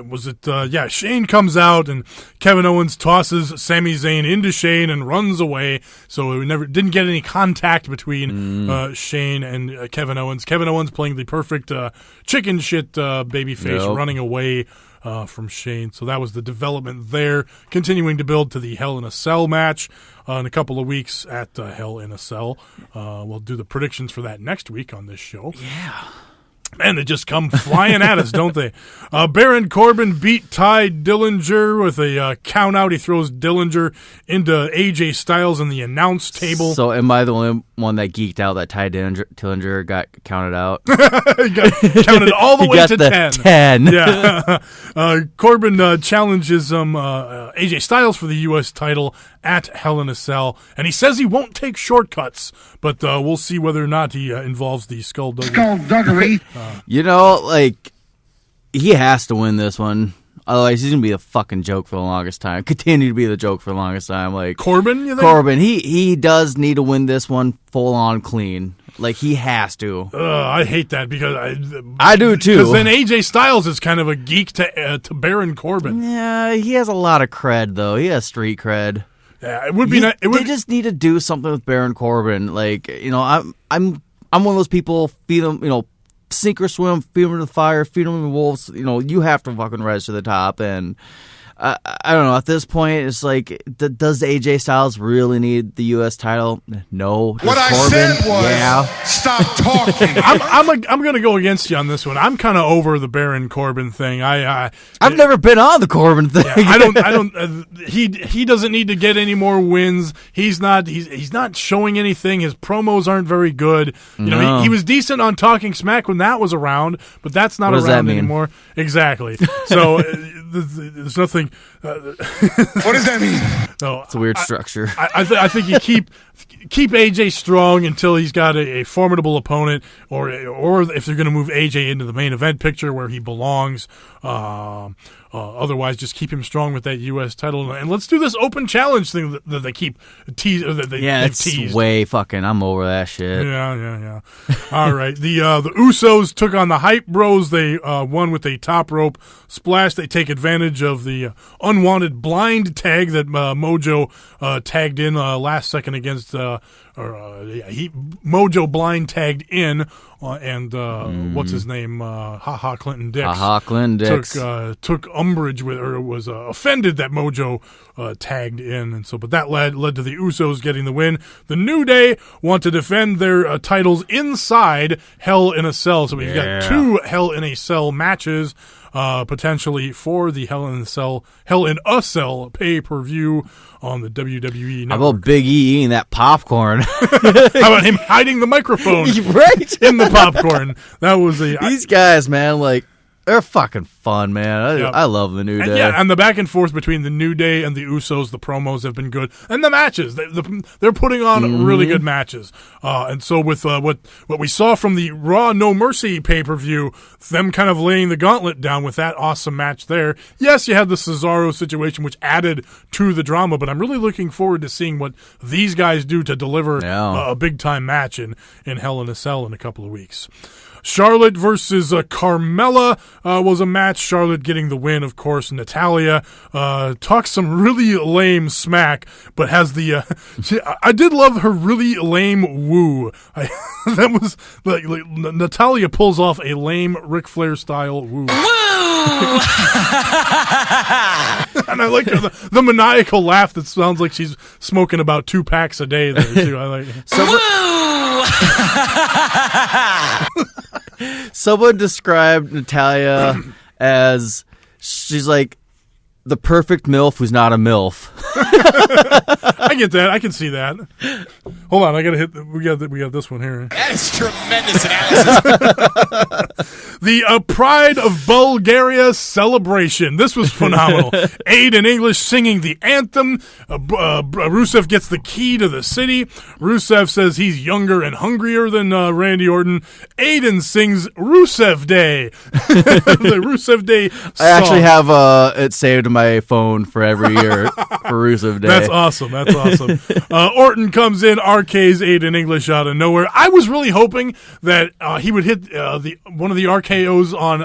was it? Shane comes out and Kevin Owens tosses Sami Zayn into Shane and runs away. So we didn't get any contact between Shane and Kevin Owens. Kevin Owens playing the perfect chicken shit babyface, running away from Shane. So that was the development there. Continuing to build to the Hell in a Cell match in a couple of weeks at Hell in a Cell. We'll do the predictions for that next week on this show. Yeah. Man, they just come flying at us, don't they? Baron Corbin beat Ty Dillinger with a count out. He throws Dillinger into AJ Styles in the announce table. So am I the only one that geeked out that Ty Dillinger got counted out? He got counted all the way to 10. 10. Yeah. Corbin challenges AJ Styles for the U.S. title at Hell in a Cell, and he says he won't take shortcuts, but we'll see whether or not he involves the Skullduggery. You know, like, he has to win this one. Otherwise, he's going to be a fucking joke for the longest time. Continue to be the joke for the longest time. Like Corbin, you think? Corbin, he does need to win this one full on clean. Like, he has to. I hate that because I do too. Because then AJ Styles is kind of a geek to Baron Corbin. Yeah, he has a lot of cred though. He has street cred. Yeah, it would be. They just need to do something with Baron Corbin. Like, you know, I'm one of those people. Feed him, you know, sink or swim, feed him to the fire, feed him to the wolves. You know, you have to fucking rise to the top. And I don't know. At this point, it's like, does AJ Styles really need the U.S. title? No. What I said was, stop talking. I'm going to go against you on this one. I'm kind of over the Baron Corbin thing. I've never been on the Corbin thing. Yeah, I don't. He doesn't need to get any more wins. He's not showing anything. His promos aren't very good. You know, he was decent on Talking Smack when that was around, but that's not around anymore. Exactly. So there's nothing. What does that mean? No, it's a weird structure. I think you keep AJ strong until he's got a formidable opponent, or if they're going to move AJ into the main event picture where he belongs. Otherwise, just keep him strong with that U.S. title, and let's do this open challenge thing that they keep teasing. It's teased. Way fucking. I'm over that shit. Yeah. All right, the Usos took on the Hype Bros. They won with a top rope splash. They take advantage of the unwanted blind tag that Mojo tagged in last second against. Mojo blind tagged in, and what's his name? Clinton Dix. Clinton Dix took umbrage with, or was offended that Mojo tagged in, and so. But that led to the Usos getting the win. The New Day want to defend their titles inside Hell in a Cell. So we've got 2 Hell in a Cell matches. Potentially for the Hell in a Cell pay-per-view on the WWE network. How about Big E eating that popcorn? How about him hiding the microphone right in the popcorn? That was these guys, man, like, they're fucking fun, man. I love the New Day. Yeah, and the back and forth between the New Day and the Usos, the promos have been good, and the matches they're putting on really good matches. And so with what we saw from the Raw No Mercy pay-per-view, them kind of laying the gauntlet down with that awesome match there. Yes, you had the Cesaro situation, which added to the drama, but I'm really looking forward to seeing what these guys do to deliver a big time match in Hell in a Cell in a couple of weeks. Charlotte versus Carmella was a match. Charlotte getting the win, of course. Natalya talks some really lame smack, but has the. I did love her really lame woo. That was like Natalya pulls off a lame Ric Flair style woo. And I like the maniacal laugh that sounds like she's smoking about 2 packs a day there too. I like Someone described Natalya as she's like the perfect MILF who's not a MILF. I get that. I can see that. Hold on, I gotta hit. We got this one here. That is tremendous analysis. The Pride of Bulgaria celebration. This was phenomenal. Aiden English singing the anthem. Rusev gets the key to the city. Rusev says he's younger and hungrier than Randy Orton. Aiden sings Rusev Day. The Rusev Day song. I actually have it saved to my phone for every year for Rusev Day. That's awesome. Orton comes in, RK's Aiden English out of nowhere. I was really hoping that he would hit one of the RKOs on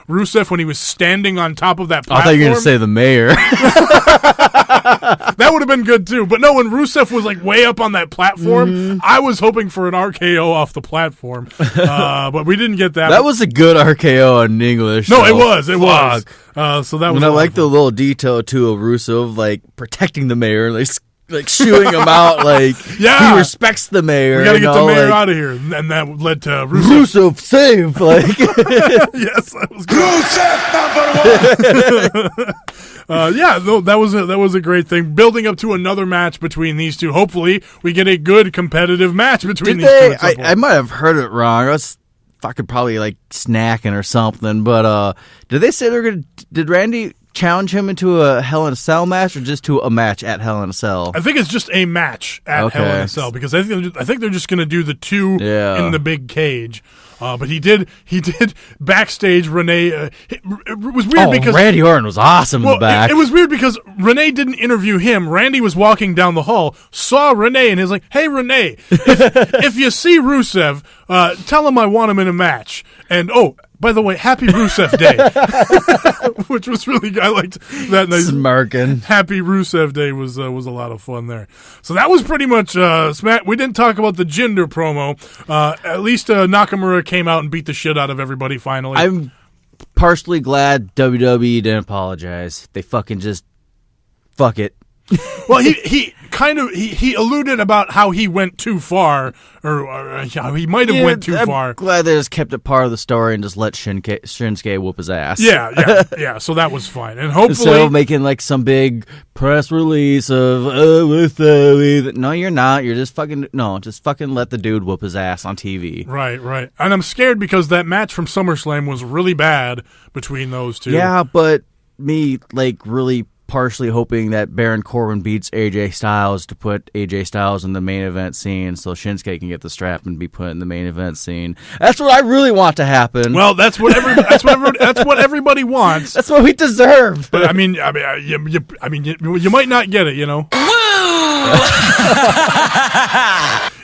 Rusev when he was standing on top of that platform. I thought you were going to say the mayor. That would have been good too. But no, when Rusev was like way up on that platform, I was hoping for an RKO off the platform. But we didn't get that. That was a good RKO in English. No, so. it was. So that was. And I like the little detail too of Rusev like protecting the mayor, like like shooing him out. Like Yeah. he respects the mayor. We got to get the mayor out. like He respects the mayor. We got to get the mayor like, out of here, and that led to Rusev. Rusev save. Like Yes, that was good. Rusev number one. That was a great thing. Building up to another match between these two. Hopefully, we get a good competitive match between did these two. they? At some point. I might have heard it wrong. I was fucking probably like snacking or something. But did they say they're gonna? Did Randy challenge him into a Hell in a Cell match or just to a match at Hell in a Cell? I think it's just a match at Hell in a Cell because I think they're just going to do the two in the big cage. But he did backstage. Renee it was weird because Randy Orton was awesome in the back. It was weird because Renee didn't interview him. Randy was walking down the hall, saw Renee, and he's like, "Hey, Renee, if you see Rusev, tell him I want him in a match." And by the way, happy Rusev Day, which was really I liked that. Nice smirking. Happy Rusev Day was a lot of fun there. So that was pretty much Smack. We didn't talk about the Jinder promo. At least Nakamura came out and beat the shit out of everybody finally. I'm partially glad WWE didn't apologize. They fucking just fuck it. Well, he kind of he alluded about how he went too far, or how he might have went too far. I'm glad they just kept it part of the story and just let Shinsuke whoop his ass. Yeah. So that was fine, and hopefully instead of making like some big press release of no, you're not. You're just fucking just fucking let the dude whoop his ass on TV. Right. And I'm scared because that match from SummerSlam was really bad between those two. Yeah, but me like really partially hoping that Baron Corbin beats AJ Styles to put AJ Styles in the main event scene so Shinsuke can get the strap and be put in the main event scene. That's what I really want to happen. Well, that's what everybody wants. That's what we deserve. But I mean, you might not get it, you know.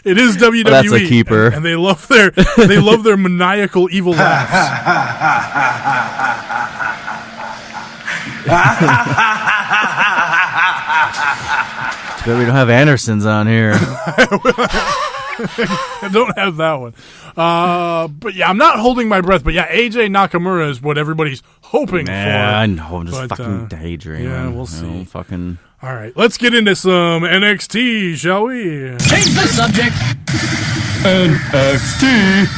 It is WWE. Well, that's a keeper, and they love their maniacal evil laughs. But we don't have Andersons on here. I don't have that one. But yeah, I'm not holding my breath. But yeah, AJ Nakamura is what everybody's hoping for. I know. I'm just fucking daydreaming. Yeah, we'll see. Fucking. All right, let's get into some NXT, shall we? Change the subject. NXT.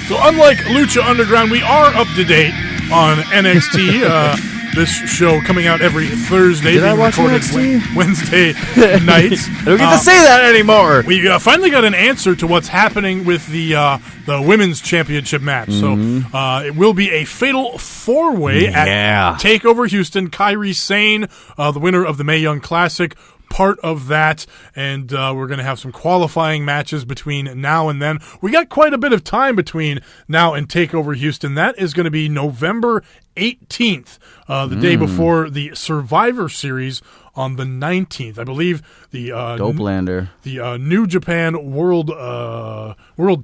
So unlike Lucha Underground, we are up to date on NXT. This show coming out every Thursday. Did I being watch recorded NXT? Wednesday nights. I don't get to say that anymore. We finally got an answer to what's happening with the women's championship match. So it will be a fatal four-way at TakeOver Houston. Kairi Sane, the winner of the Mae Young Classic, part of that, and we're going to have some qualifying matches between now and then. We got quite a bit of time between now and TakeOver Houston. That is going to be November 18th, the day before the Survivor Series on the 19th. I believe the Dopelander. The New Japan World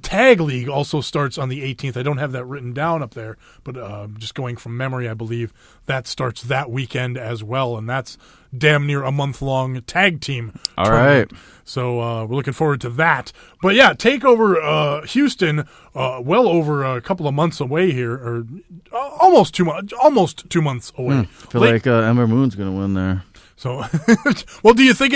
Tag League also starts on the 18th. I don't have that written down up there, but just going from memory, I believe that starts that weekend as well, and that's damn near a month-long tag team tournament. Right. So we're looking forward to that. But yeah, TakeOver Houston, well over a couple of months away here, or almost 2 months away. I feel like Ember Moon's going to win there. So, well, do you think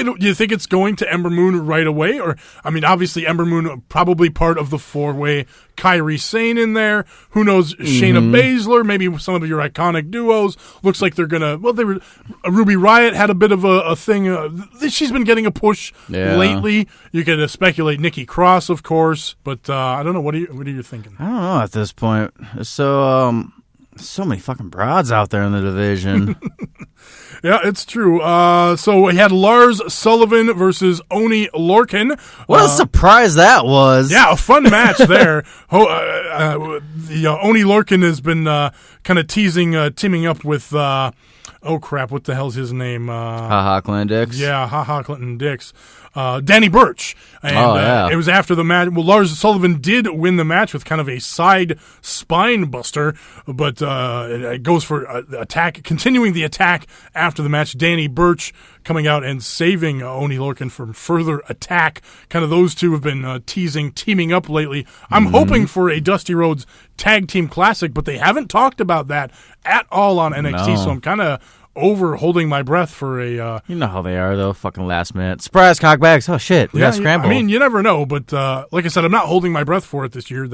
it's going to Ember Moon right away, or I mean, obviously Ember Moon probably part of the four-way. Kairi Sane in there. Who knows? Shayna Baszler, maybe some of your iconic duos. Looks like they're gonna. Well, they were. Ruby Riott had a bit of a thing. She's been getting a push lately. You could speculate Nikki Cross, of course, but I don't know. What are you thinking? I don't know at this point. So many fucking broads out there in the division. Yeah, it's true. So we had Lars Sullivan versus Oni Lorcan. What a surprise that was. Yeah, a fun match there. Oni Lorcan has been kind of teaming up with, oh crap, what the hell's his name? Ha Clinton Dix. Yeah, Ha Clinton Dix. Danny Burch. And yeah. it was after the match. Well, Lars Sullivan did win the match with kind of a side spine buster, but it goes for attack, continuing the attack after the match. Danny Burch coming out and saving Oney Lorcan from further attack. Kind of those two have been teaming up lately. I'm hoping for a Dusty Rhodes Tag Team Classic, but they haven't talked about that at all on NXT, so I'm kind of holding my breath for a... You know how they are, though. Fucking last minute. Surprise, cockbags. Oh, shit. We got to scramble. I mean, you never know, but like I said, I'm not holding my breath for it this year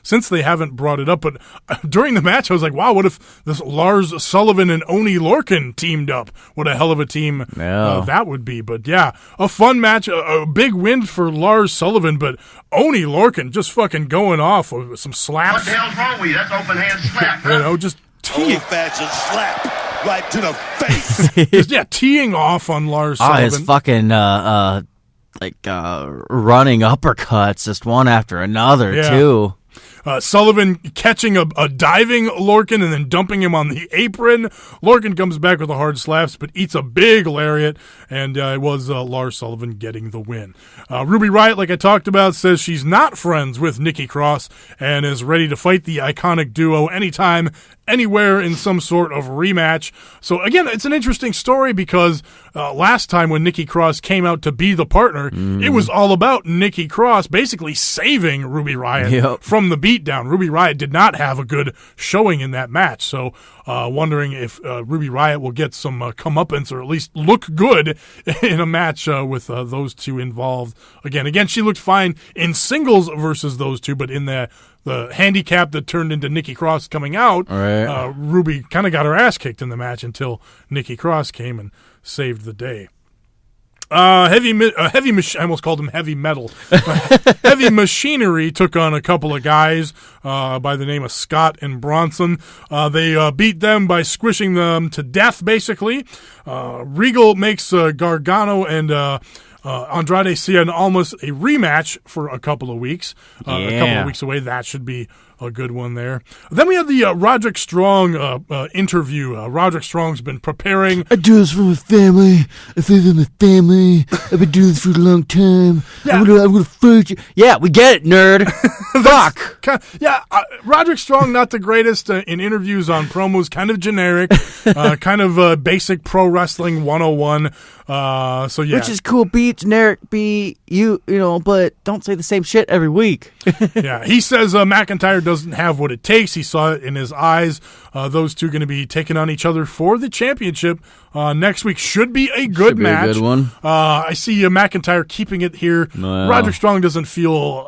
since they haven't brought it up. But during the match, I was like, wow, what if this Lars Sullivan and Oney Lorcan teamed up? What a hell of a team that would be. But yeah, a fun match, a big win for Lars Sullivan, but Oney Lorcan just fucking going off with some slaps. What the hell's wrong with you? That's open hand slap. You know, just Old-fashioned slap right to the face. just, teeing off on Lars Sullivan. Oh, his fucking running uppercuts, just one after another, too. Sullivan catching a diving Lorcan and then dumping him on the apron. Lorcan comes back with a hard slaps, but eats a big lariat, and it was Lars Sullivan getting the win. Ruby Riott, like I talked about, says she's not friends with Nikki Cross and is ready to fight the iconic duo anytime, anywhere in some sort of rematch. So again, it's an interesting story because last time when Nikki Cross came out to be the partner, it was all about Nikki Cross basically saving Ruby Riott from the beatdown. Ruby Riott did not have a good showing in that match, so wondering if Ruby Riott will get some comeuppance or at least look good in a match with those two involved. Again, she looked fine in singles versus those two, but in the handicap that turned into Nikki Cross coming out, Ruby kind of got her ass kicked in the match until Nikki Cross came and saved the day. I almost called him heavy metal. Heavy Machinery took on a couple of guys by the name of Scott and Bronson. They beat them by squishing them to death, basically. Regal makes Gargano and Andrade Cien almost a rematch for a couple of weeks. A couple of weeks away. That should be a good one there. Then we had the Roderick Strong interview. Roderick Strong's been preparing. I do this for my family. I live in my family. I've been doing this for a long time. Yeah. I'm gonna fight you. Yeah, we get it, nerd. Fuck. Roderick Strong, not the greatest in interviews on promos, kind of generic, kind of basic pro wrestling 101. So yeah. Which is cool, be generic, be you know, but don't say the same shit every week. Yeah, he says McIntyre doesn't have what it takes. He saw it in his eyes. Those two going to be taking on each other for the championship next week. Should be a good match. A good one. I see McIntyre keeping it here. Well. Roderick Strong doesn't feel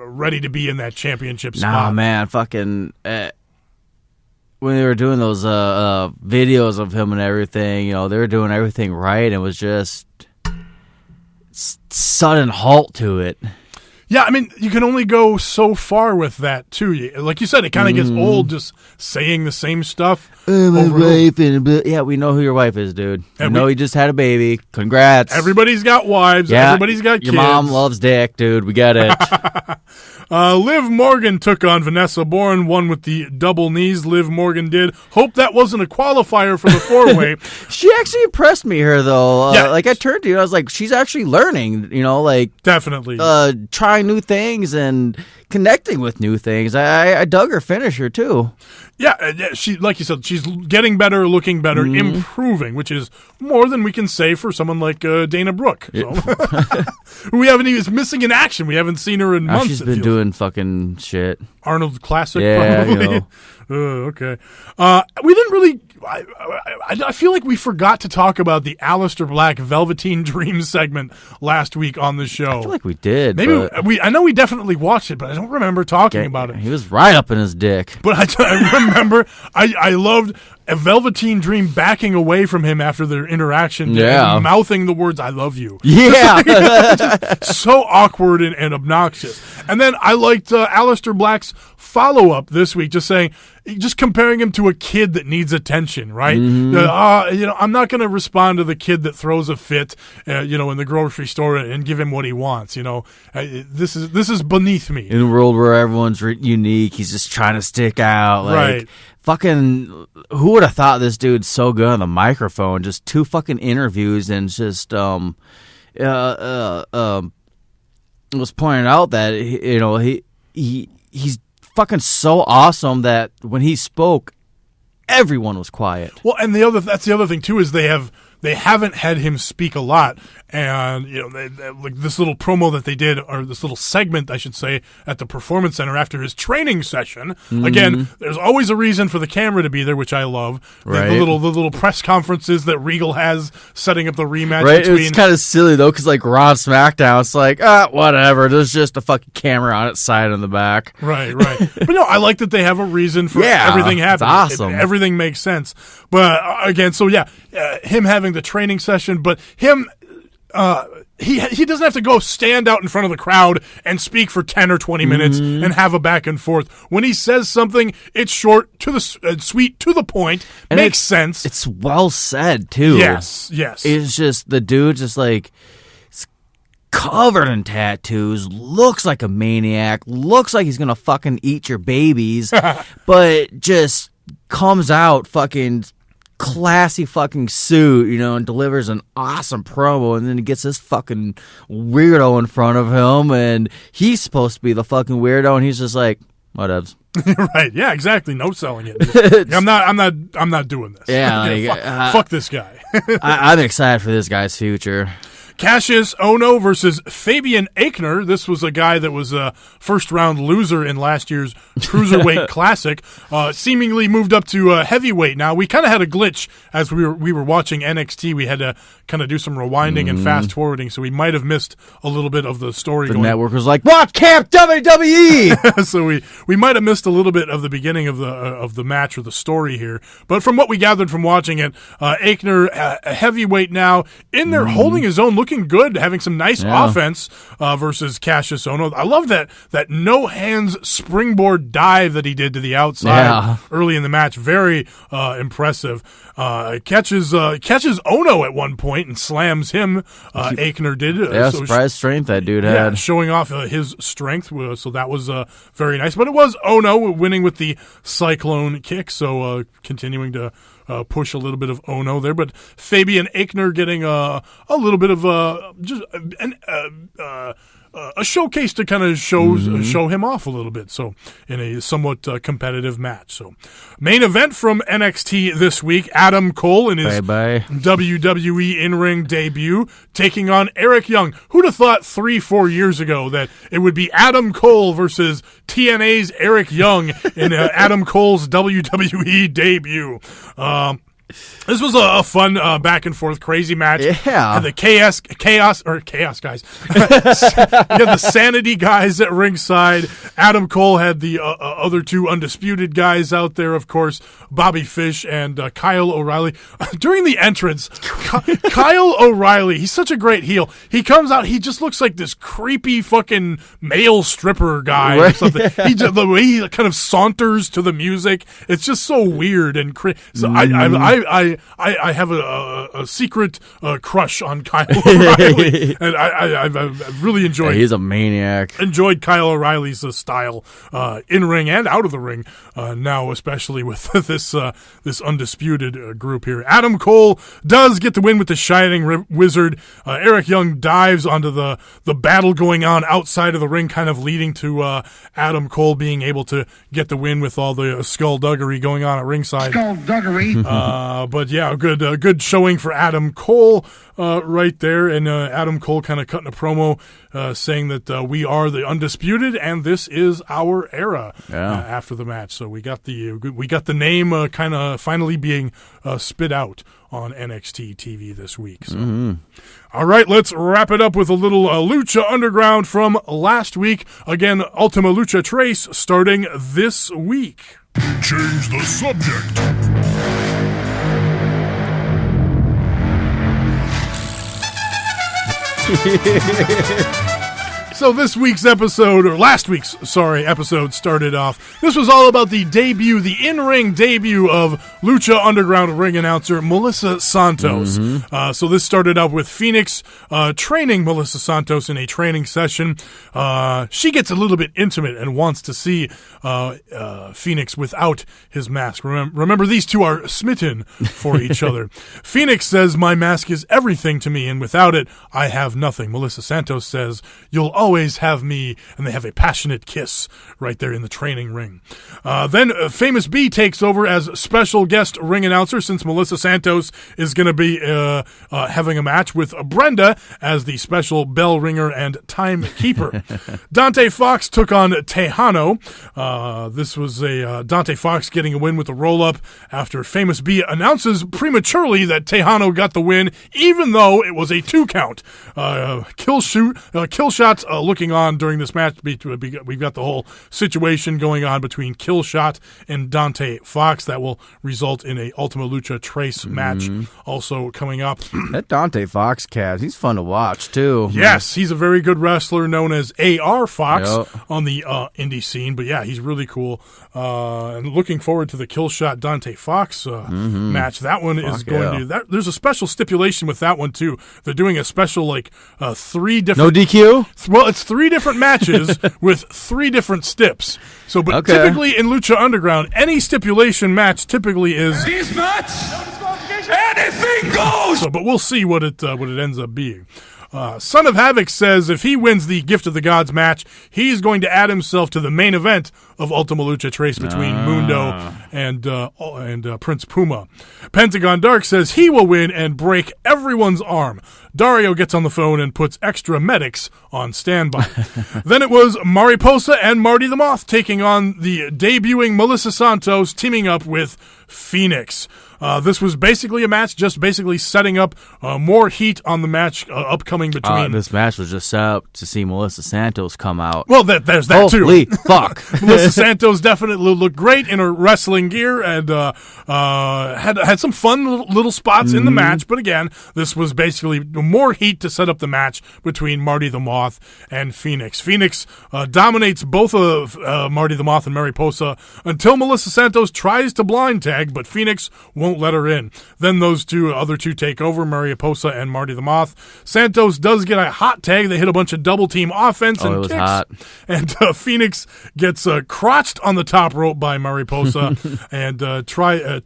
ready to be in that championship spot. Nah, man, fucking... when they were doing those videos of him and everything, you know, they were doing everything right, and it was just sudden halt to it. Yeah, I mean, you can only go so far with that, too. Like you said, it kind of gets old just saying the same stuff. My wife Yeah, we know who your wife is, dude. We know you just had a baby. Congrats. Everybody's got wives. Yeah, everybody's got kids. Your mom loves dick, dude. We get it. Liv Morgan took on Vanessa Bourne, won with the double knees. Liv Morgan did. Hope that wasn't a qualifier for the four-way. She actually impressed me here, though. Yeah. Like, I turned to you, I was like, she's actually learning, you know, like... Definitely. Trying new things and connecting with new things. I dug her finisher, too. Yeah, she, like you said, she's getting better, looking better, improving, which is more than we can say for someone like Dana Brooke. So. We haven't even, is missing in action. We haven't seen her in months. She's been doing fucking shit. Arnold Classic, yeah, probably. You know. Okay. We didn't really... I feel like we forgot to talk about the Aleister Black Velveteen Dream segment last week on the show. I feel like we did. Maybe I know we definitely watched it, but I don't remember talking about it. He was right up in his dick. But I remember I loved a Velveteen Dream backing away from him after their interaction and mouthing the words, "I love you." Yeah. So awkward and obnoxious. And then I liked Aleister Black's follow-up this week, just comparing him to a kid that needs attention, right? I'm not going to respond to the kid that throws a fit, in the grocery store and give him what he wants. This is beneath me. In a world where everyone's unique, he's just trying to stick out. Like, right. Fucking, who would have thought this dude's so good on the microphone? Just 2 fucking interviews and just, was pointing out that he's fucking so awesome that when he spoke, everyone was quiet. Well, and that's the other thing too is they haven't had him speak a lot, and they, like this little promo that they did, or this little segment, I should say, at the Performance Center after his training session. Again, there's always a reason for the camera to be there, which I love. Right. The little press conferences that Regal has setting up the rematch. Right, between... it's kind of silly though, because like Raw and SmackDown, it's like whatever. There's just a fucking camera on its side in the back. Right. But no, I like that they have a reason for everything happening. It's awesome. Everything makes sense. But again, so him having the training session, but him. He doesn't have to go stand out in front of the crowd and speak for 10 or 20 minutes and have a back and forth. When he says something, it's short, to the sweet, to the point, and makes sense. It's well said, too. Yes. It's just, the dude just like, covered in tattoos, looks like a maniac, looks like he's gonna fucking eat your babies, but just comes out fucking classy fucking suit, and delivers an awesome promo, and then he gets this fucking weirdo in front of him, and he's supposed to be the fucking weirdo, and he's just like, whatevs. Right? Yeah, exactly. No selling it. I'm not doing this. Yeah, fuck this guy. I'm excited for this guy's future. Cassius Ohno versus Fabian Aichner. This was a guy that was a first-round loser in last year's Cruiserweight Classic. Seemingly moved up to heavyweight now. We kind of had a glitch as we were watching NXT. We had to kind of do some rewinding and fast-forwarding, so we might have missed a little bit of the story. The network was like, watch Camp WWE! So we might have missed a little bit of the beginning of the match or the story here. But from what we gathered from watching it, Aichner, a heavyweight now, in there holding his own, looking good, having some nice offense versus Cassius Ohno. I love that no hands springboard dive that he did to the outside early in the match. Very impressive. Catches Ohno at one point and slams him. Aichner did. Surprise strength that dude had. Yeah, showing off his strength. So that was very nice. But it was Ohno winning with the Cyclone kick. So continuing to push a little bit of Ohno there, but Fabian Aichner getting a little bit of a showcase to kind of show him off a little bit. So in a somewhat competitive match. So main event from NXT this week: Adam Cole in his WWE in-ring debut, taking on Eric Young. Who'd have thought 3-4 years ago that it would be Adam Cole versus TNA's Eric Young in Adam Cole's WWE debut? This was a fun back and forth crazy match. Yeah. And the chaos guys. You had the Sanity guys at ringside. Adam Cole had the other two undisputed guys out there, of course, Bobby Fish and Kyle O'Reilly. During the entrance, Kyle O'Reilly, he's such a great heel. He comes out, he just looks like this creepy fucking male stripper guy or something. The way he kind of saunters to the music, it's just so weird and so I have a secret crush on Kyle O'Reilly, and I really enjoyed. He's a maniac. Enjoyed Kyle O'Reilly's style in ring and out of the ring. Now, especially with this undisputed group here, Adam Cole does get the win with the Shining Wizard. Eric Young dives onto the battle going on outside of the ring, kind of leading to Adam Cole being able to get the win with all the skullduggery going on at ringside. Skullduggery. But yeah, good showing for Adam Cole right there. And Adam Cole kind of cutting a promo saying that we are the undisputed and this is our era after the match. So we got the name kind of finally being spit out on NXT TV this week. So. All right, let's wrap it up with a little Lucha Underground from last week. Again, Ultima Lucha Trace starting this week. Change the subject. So this week's episode, or last week's, episode started off. This was all about the in-ring debut of Lucha Underground ring announcer Melissa Santos. So this started out with Phoenix training Melissa Santos in a training session. She gets a little bit intimate and wants to see Phoenix without his mask. Remember, these two are smitten for each other. Phoenix says, "My mask is everything to me, and without it, I have nothing." Melissa Santos says, "You'll always have me," and they have a passionate kiss right there in the training ring. Then Famous B takes over as special guest ring announcer, since Melissa Santos is going to be having a match with Brenda as the special bell ringer and timekeeper. Dante Fox took on Tejano. This was a Dante Fox getting a win with a roll-up after Famous B announces prematurely that Tejano got the win, even though it was a 2 count. Kill shots looking on during this match. We've got the whole situation going on between Killshot and Dante Fox that will result in a Ultima Lucha Trace match also coming up. That Dante Fox cat, he's fun to watch too. Yes, he's a very good wrestler known as A.R. Fox on the indie scene. But yeah, he's really cool. And looking forward to the Killshot Dante Fox match. That one is going to... There's a special stipulation with that one too. They're doing a special 3 different... No DQ? Well, it's 3 different matches with 3 different stips. So, but typically in Lucha Underground, any stipulation match typically is... These match, anything goes! So, but we'll see what it ends up being. Son of Havoc says if he wins the Gift of the Gods match, he's going to add himself to the main event of Ultima Lucha Trace between Mundo and Prince Puma. Pentagon Dark says he will win and break everyone's arm. Dario gets on the phone and puts extra medics on standby. Then it was Mariposa and Marty the Moth taking on the debuting Melissa Santos, teaming up with Phoenix. This was basically a match, just basically setting up more heat on the match upcoming between... this match was just set up to see Melissa Santos come out. Well, there's that too. Holy fuck. Melissa Santos definitely looked great in her wrestling gear and had some fun little spots in the match. But again, this was basically more heat to set up the match between Marty the Moth and Phoenix. Phoenix dominates both of Marty the Moth and Mariposa until Melissa Santos tries to blind tag, but Phoenix won't let her in. Then those other two take over, Mariposa and Marty the Moth. Santos does get a hot tag. They hit a bunch of double team offense and kicks. Hot. And Phoenix gets crotched on the top rope by Mariposa and Mariposa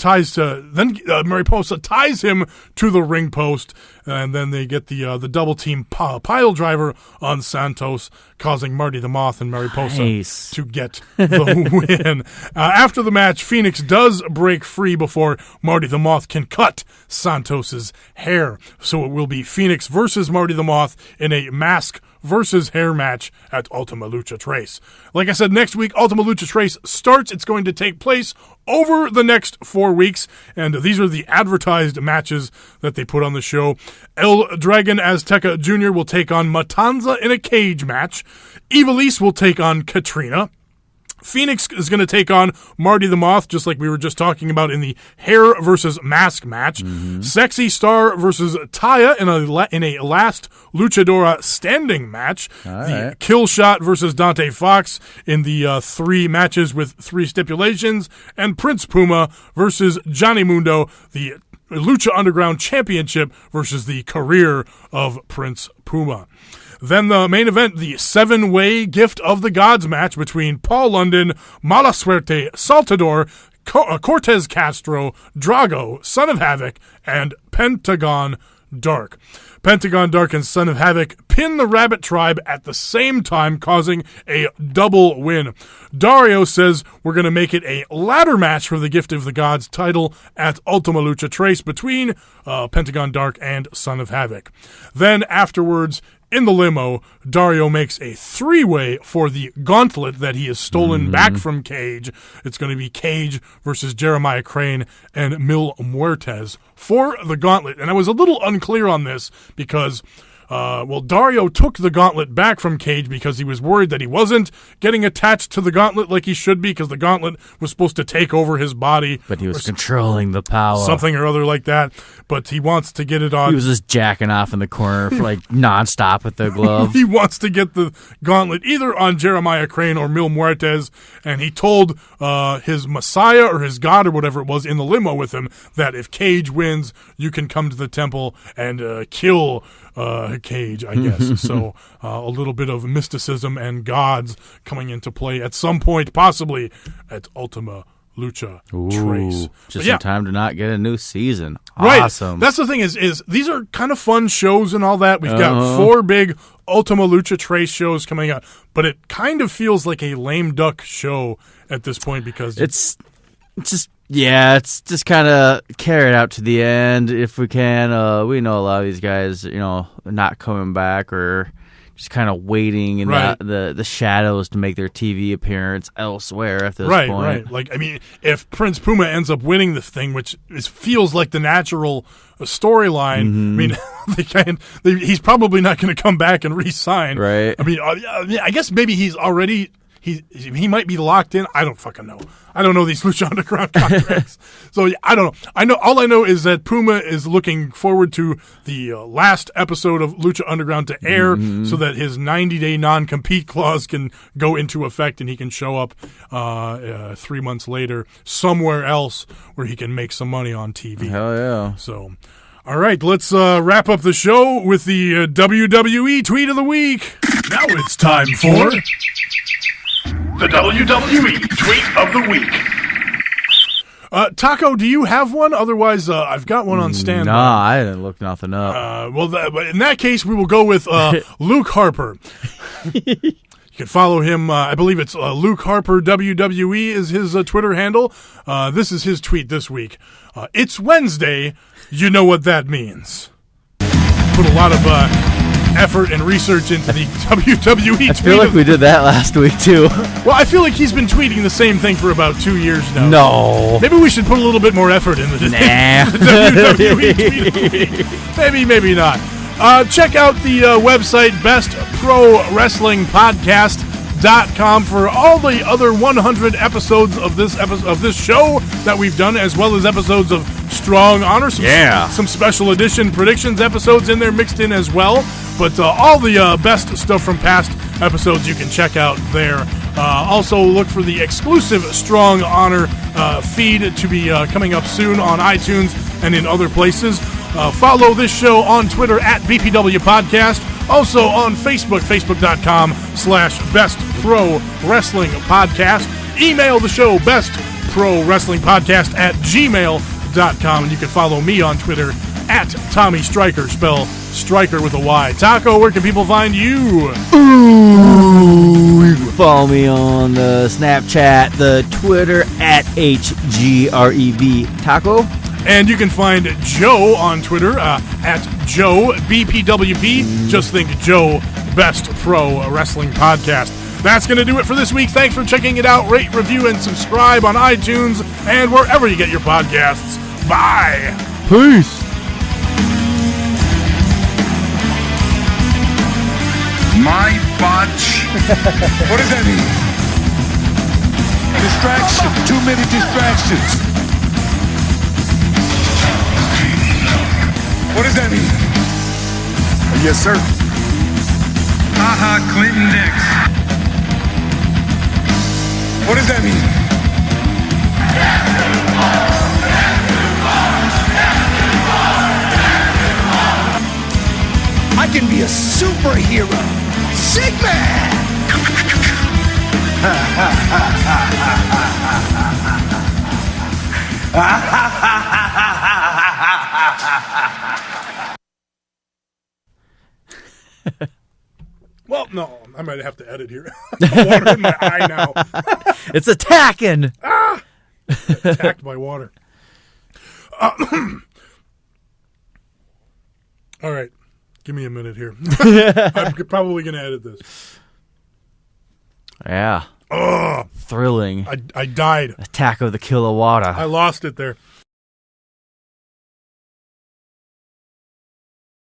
ties him to the ring post. And then they get the double team pile driver on Santos, causing Marty the Moth and Mariposa to get the win. After the match, Phoenix does break free before Marty the Moth can cut Santos's hair. So it will be Phoenix versus Marty the Moth in a mask versus hair match at Ultima Lucha Trace. Like I said, next week, Ultima Lucha Trace starts. It's going to take place over the next 4 weeks, and these are the advertised matches that they put on the show. El Dragon Azteca Jr. will take on Matanza in a cage match. Ivelisse will take on Katrina. Phoenix is going to take on Marty the Moth, just like we were just talking about in the hair versus mask match. Sexy Star versus Taya in a last Luchadora standing match. The Kill Shot versus Dante Fox in the 3 matches with 3 stipulations. And Prince Puma versus Johnny Mundo, the Lucha Underground Championship versus the career of Prince Puma. Then the main event, the 7-way Gift of the Gods match between Paul London, Mala Suerte, Saltador, Cortez Castro, Drago, Son of Havoc, and Pentagon Dark. Pentagon Dark and Son of Havoc pin the Rabbit Tribe at the same time, causing a double win. Dario says we're going to make it a ladder match for the Gift of the Gods title at Ultima Lucha Trace between Pentagon Dark and Son of Havoc. Then afterwards, in the limo, Dario makes a 3-way for the gauntlet that he has stolen back from Cage. It's going to be Cage versus Jeremiah Crane and Mil Muertes for the gauntlet. And I was a little unclear on this because Dario took the gauntlet back from Cage because he was worried that he wasn't getting attached to the gauntlet like he should be, because the gauntlet was supposed to take over his body. But he was controlling the power. Something or other like that. But he wants to get it on. He was just jacking off in the corner for like nonstop with the glove. He wants to get the gauntlet either on Jeremiah Crane or Mil Muertes, and he told his Messiah or his God or whatever it was in the limo with him that if Cage wins, you can come to the temple and kill Cage, I guess. So a little bit of mysticism and gods coming into play at some point, possibly at Ultima Lucha Trace. Just in time to not get a new season. Right. Awesome. That's the thing is these are kind of fun shows and all that. We've got 4 big Ultima Lucha Trace shows coming out, but it kind of feels like a lame duck show at this point because it's just kind of carry it out to the end if we can. We know a lot of these guys, not coming back or just kind of waiting in the shadows to make their TV appearance elsewhere at this point. Right. Like, I mean, if Prince Puma ends up winning this thing, which feels like the natural storyline, I mean, he's probably not going to come back and re-sign. Right. I mean, I guess maybe he's already... He might be locked in. I don't fucking know. I don't know these Lucha Underground contracts. So I don't know. All I know is that Puma is looking forward to the last episode of Lucha Underground to air so that his 90-day non-compete clause can go into effect and he can show up 3 months later somewhere else where he can make some money on TV. Hell yeah. So, all right, let's wrap up the show with the WWE Tweet of the Week. Now it's time for... the WWE Tweet of the Week. Taco, do you have one? Otherwise, I've got one on standby. Nah, I didn't look nothing up. But in that case, we will go with Luke Harper. You can follow him. I believe it's Luke Harper WWE is his Twitter handle. This is his tweet this week. It's Wednesday. You know what that means. Put a lot of... effort and research into the WWE. I feel like we did that last week too. Well, I feel like he's been tweeting the same thing for about 2 years now. No. Maybe we should put a little bit more effort into the WWE Tweet of the Week. Maybe not. Check out the website bestprowrestlingpodcast.com for all the other 100 episodes of this show that we've done, as well as episodes of Strong Honor, some special edition predictions episodes in there mixed in as well. But all the best stuff from past episodes you can check out there. Also, look for the exclusive Strong Honor feed to be coming up soon on iTunes and in other places. Follow this show on Twitter at BPW Podcast. Also on Facebook, facebook.com/bestprowrestlingpodcast. Email the show, bestprowrestlingpodcast@gmail.com. And you can follow me on Twitter at Tommy Stryker, spell Stryker with a Y. Taco, where can people find you? Ooh, you can follow me on the Snapchat, the Twitter at HGREV Taco. And you can find Joe on Twitter at Joe BPWP. Just think Joe Best Pro Wrestling Podcast. That's going to do it for this week. Thanks for checking it out. Rate, review, and subscribe on iTunes and wherever you get your podcasts. Bye. Peace. My botch. What does that mean? Distraction. Too many distractions. What does that mean? Yes, sir. Ha Clinton Dix. What does that mean? I can be a superhero. Sigma! Well, no, I might have to edit here. Water in my eye now. It's attacking. Attacked by water. All right. Give me a minute here. I'm probably going to edit this. Yeah. Thrilling. I died. Attack of the Kilowatt. I lost it there.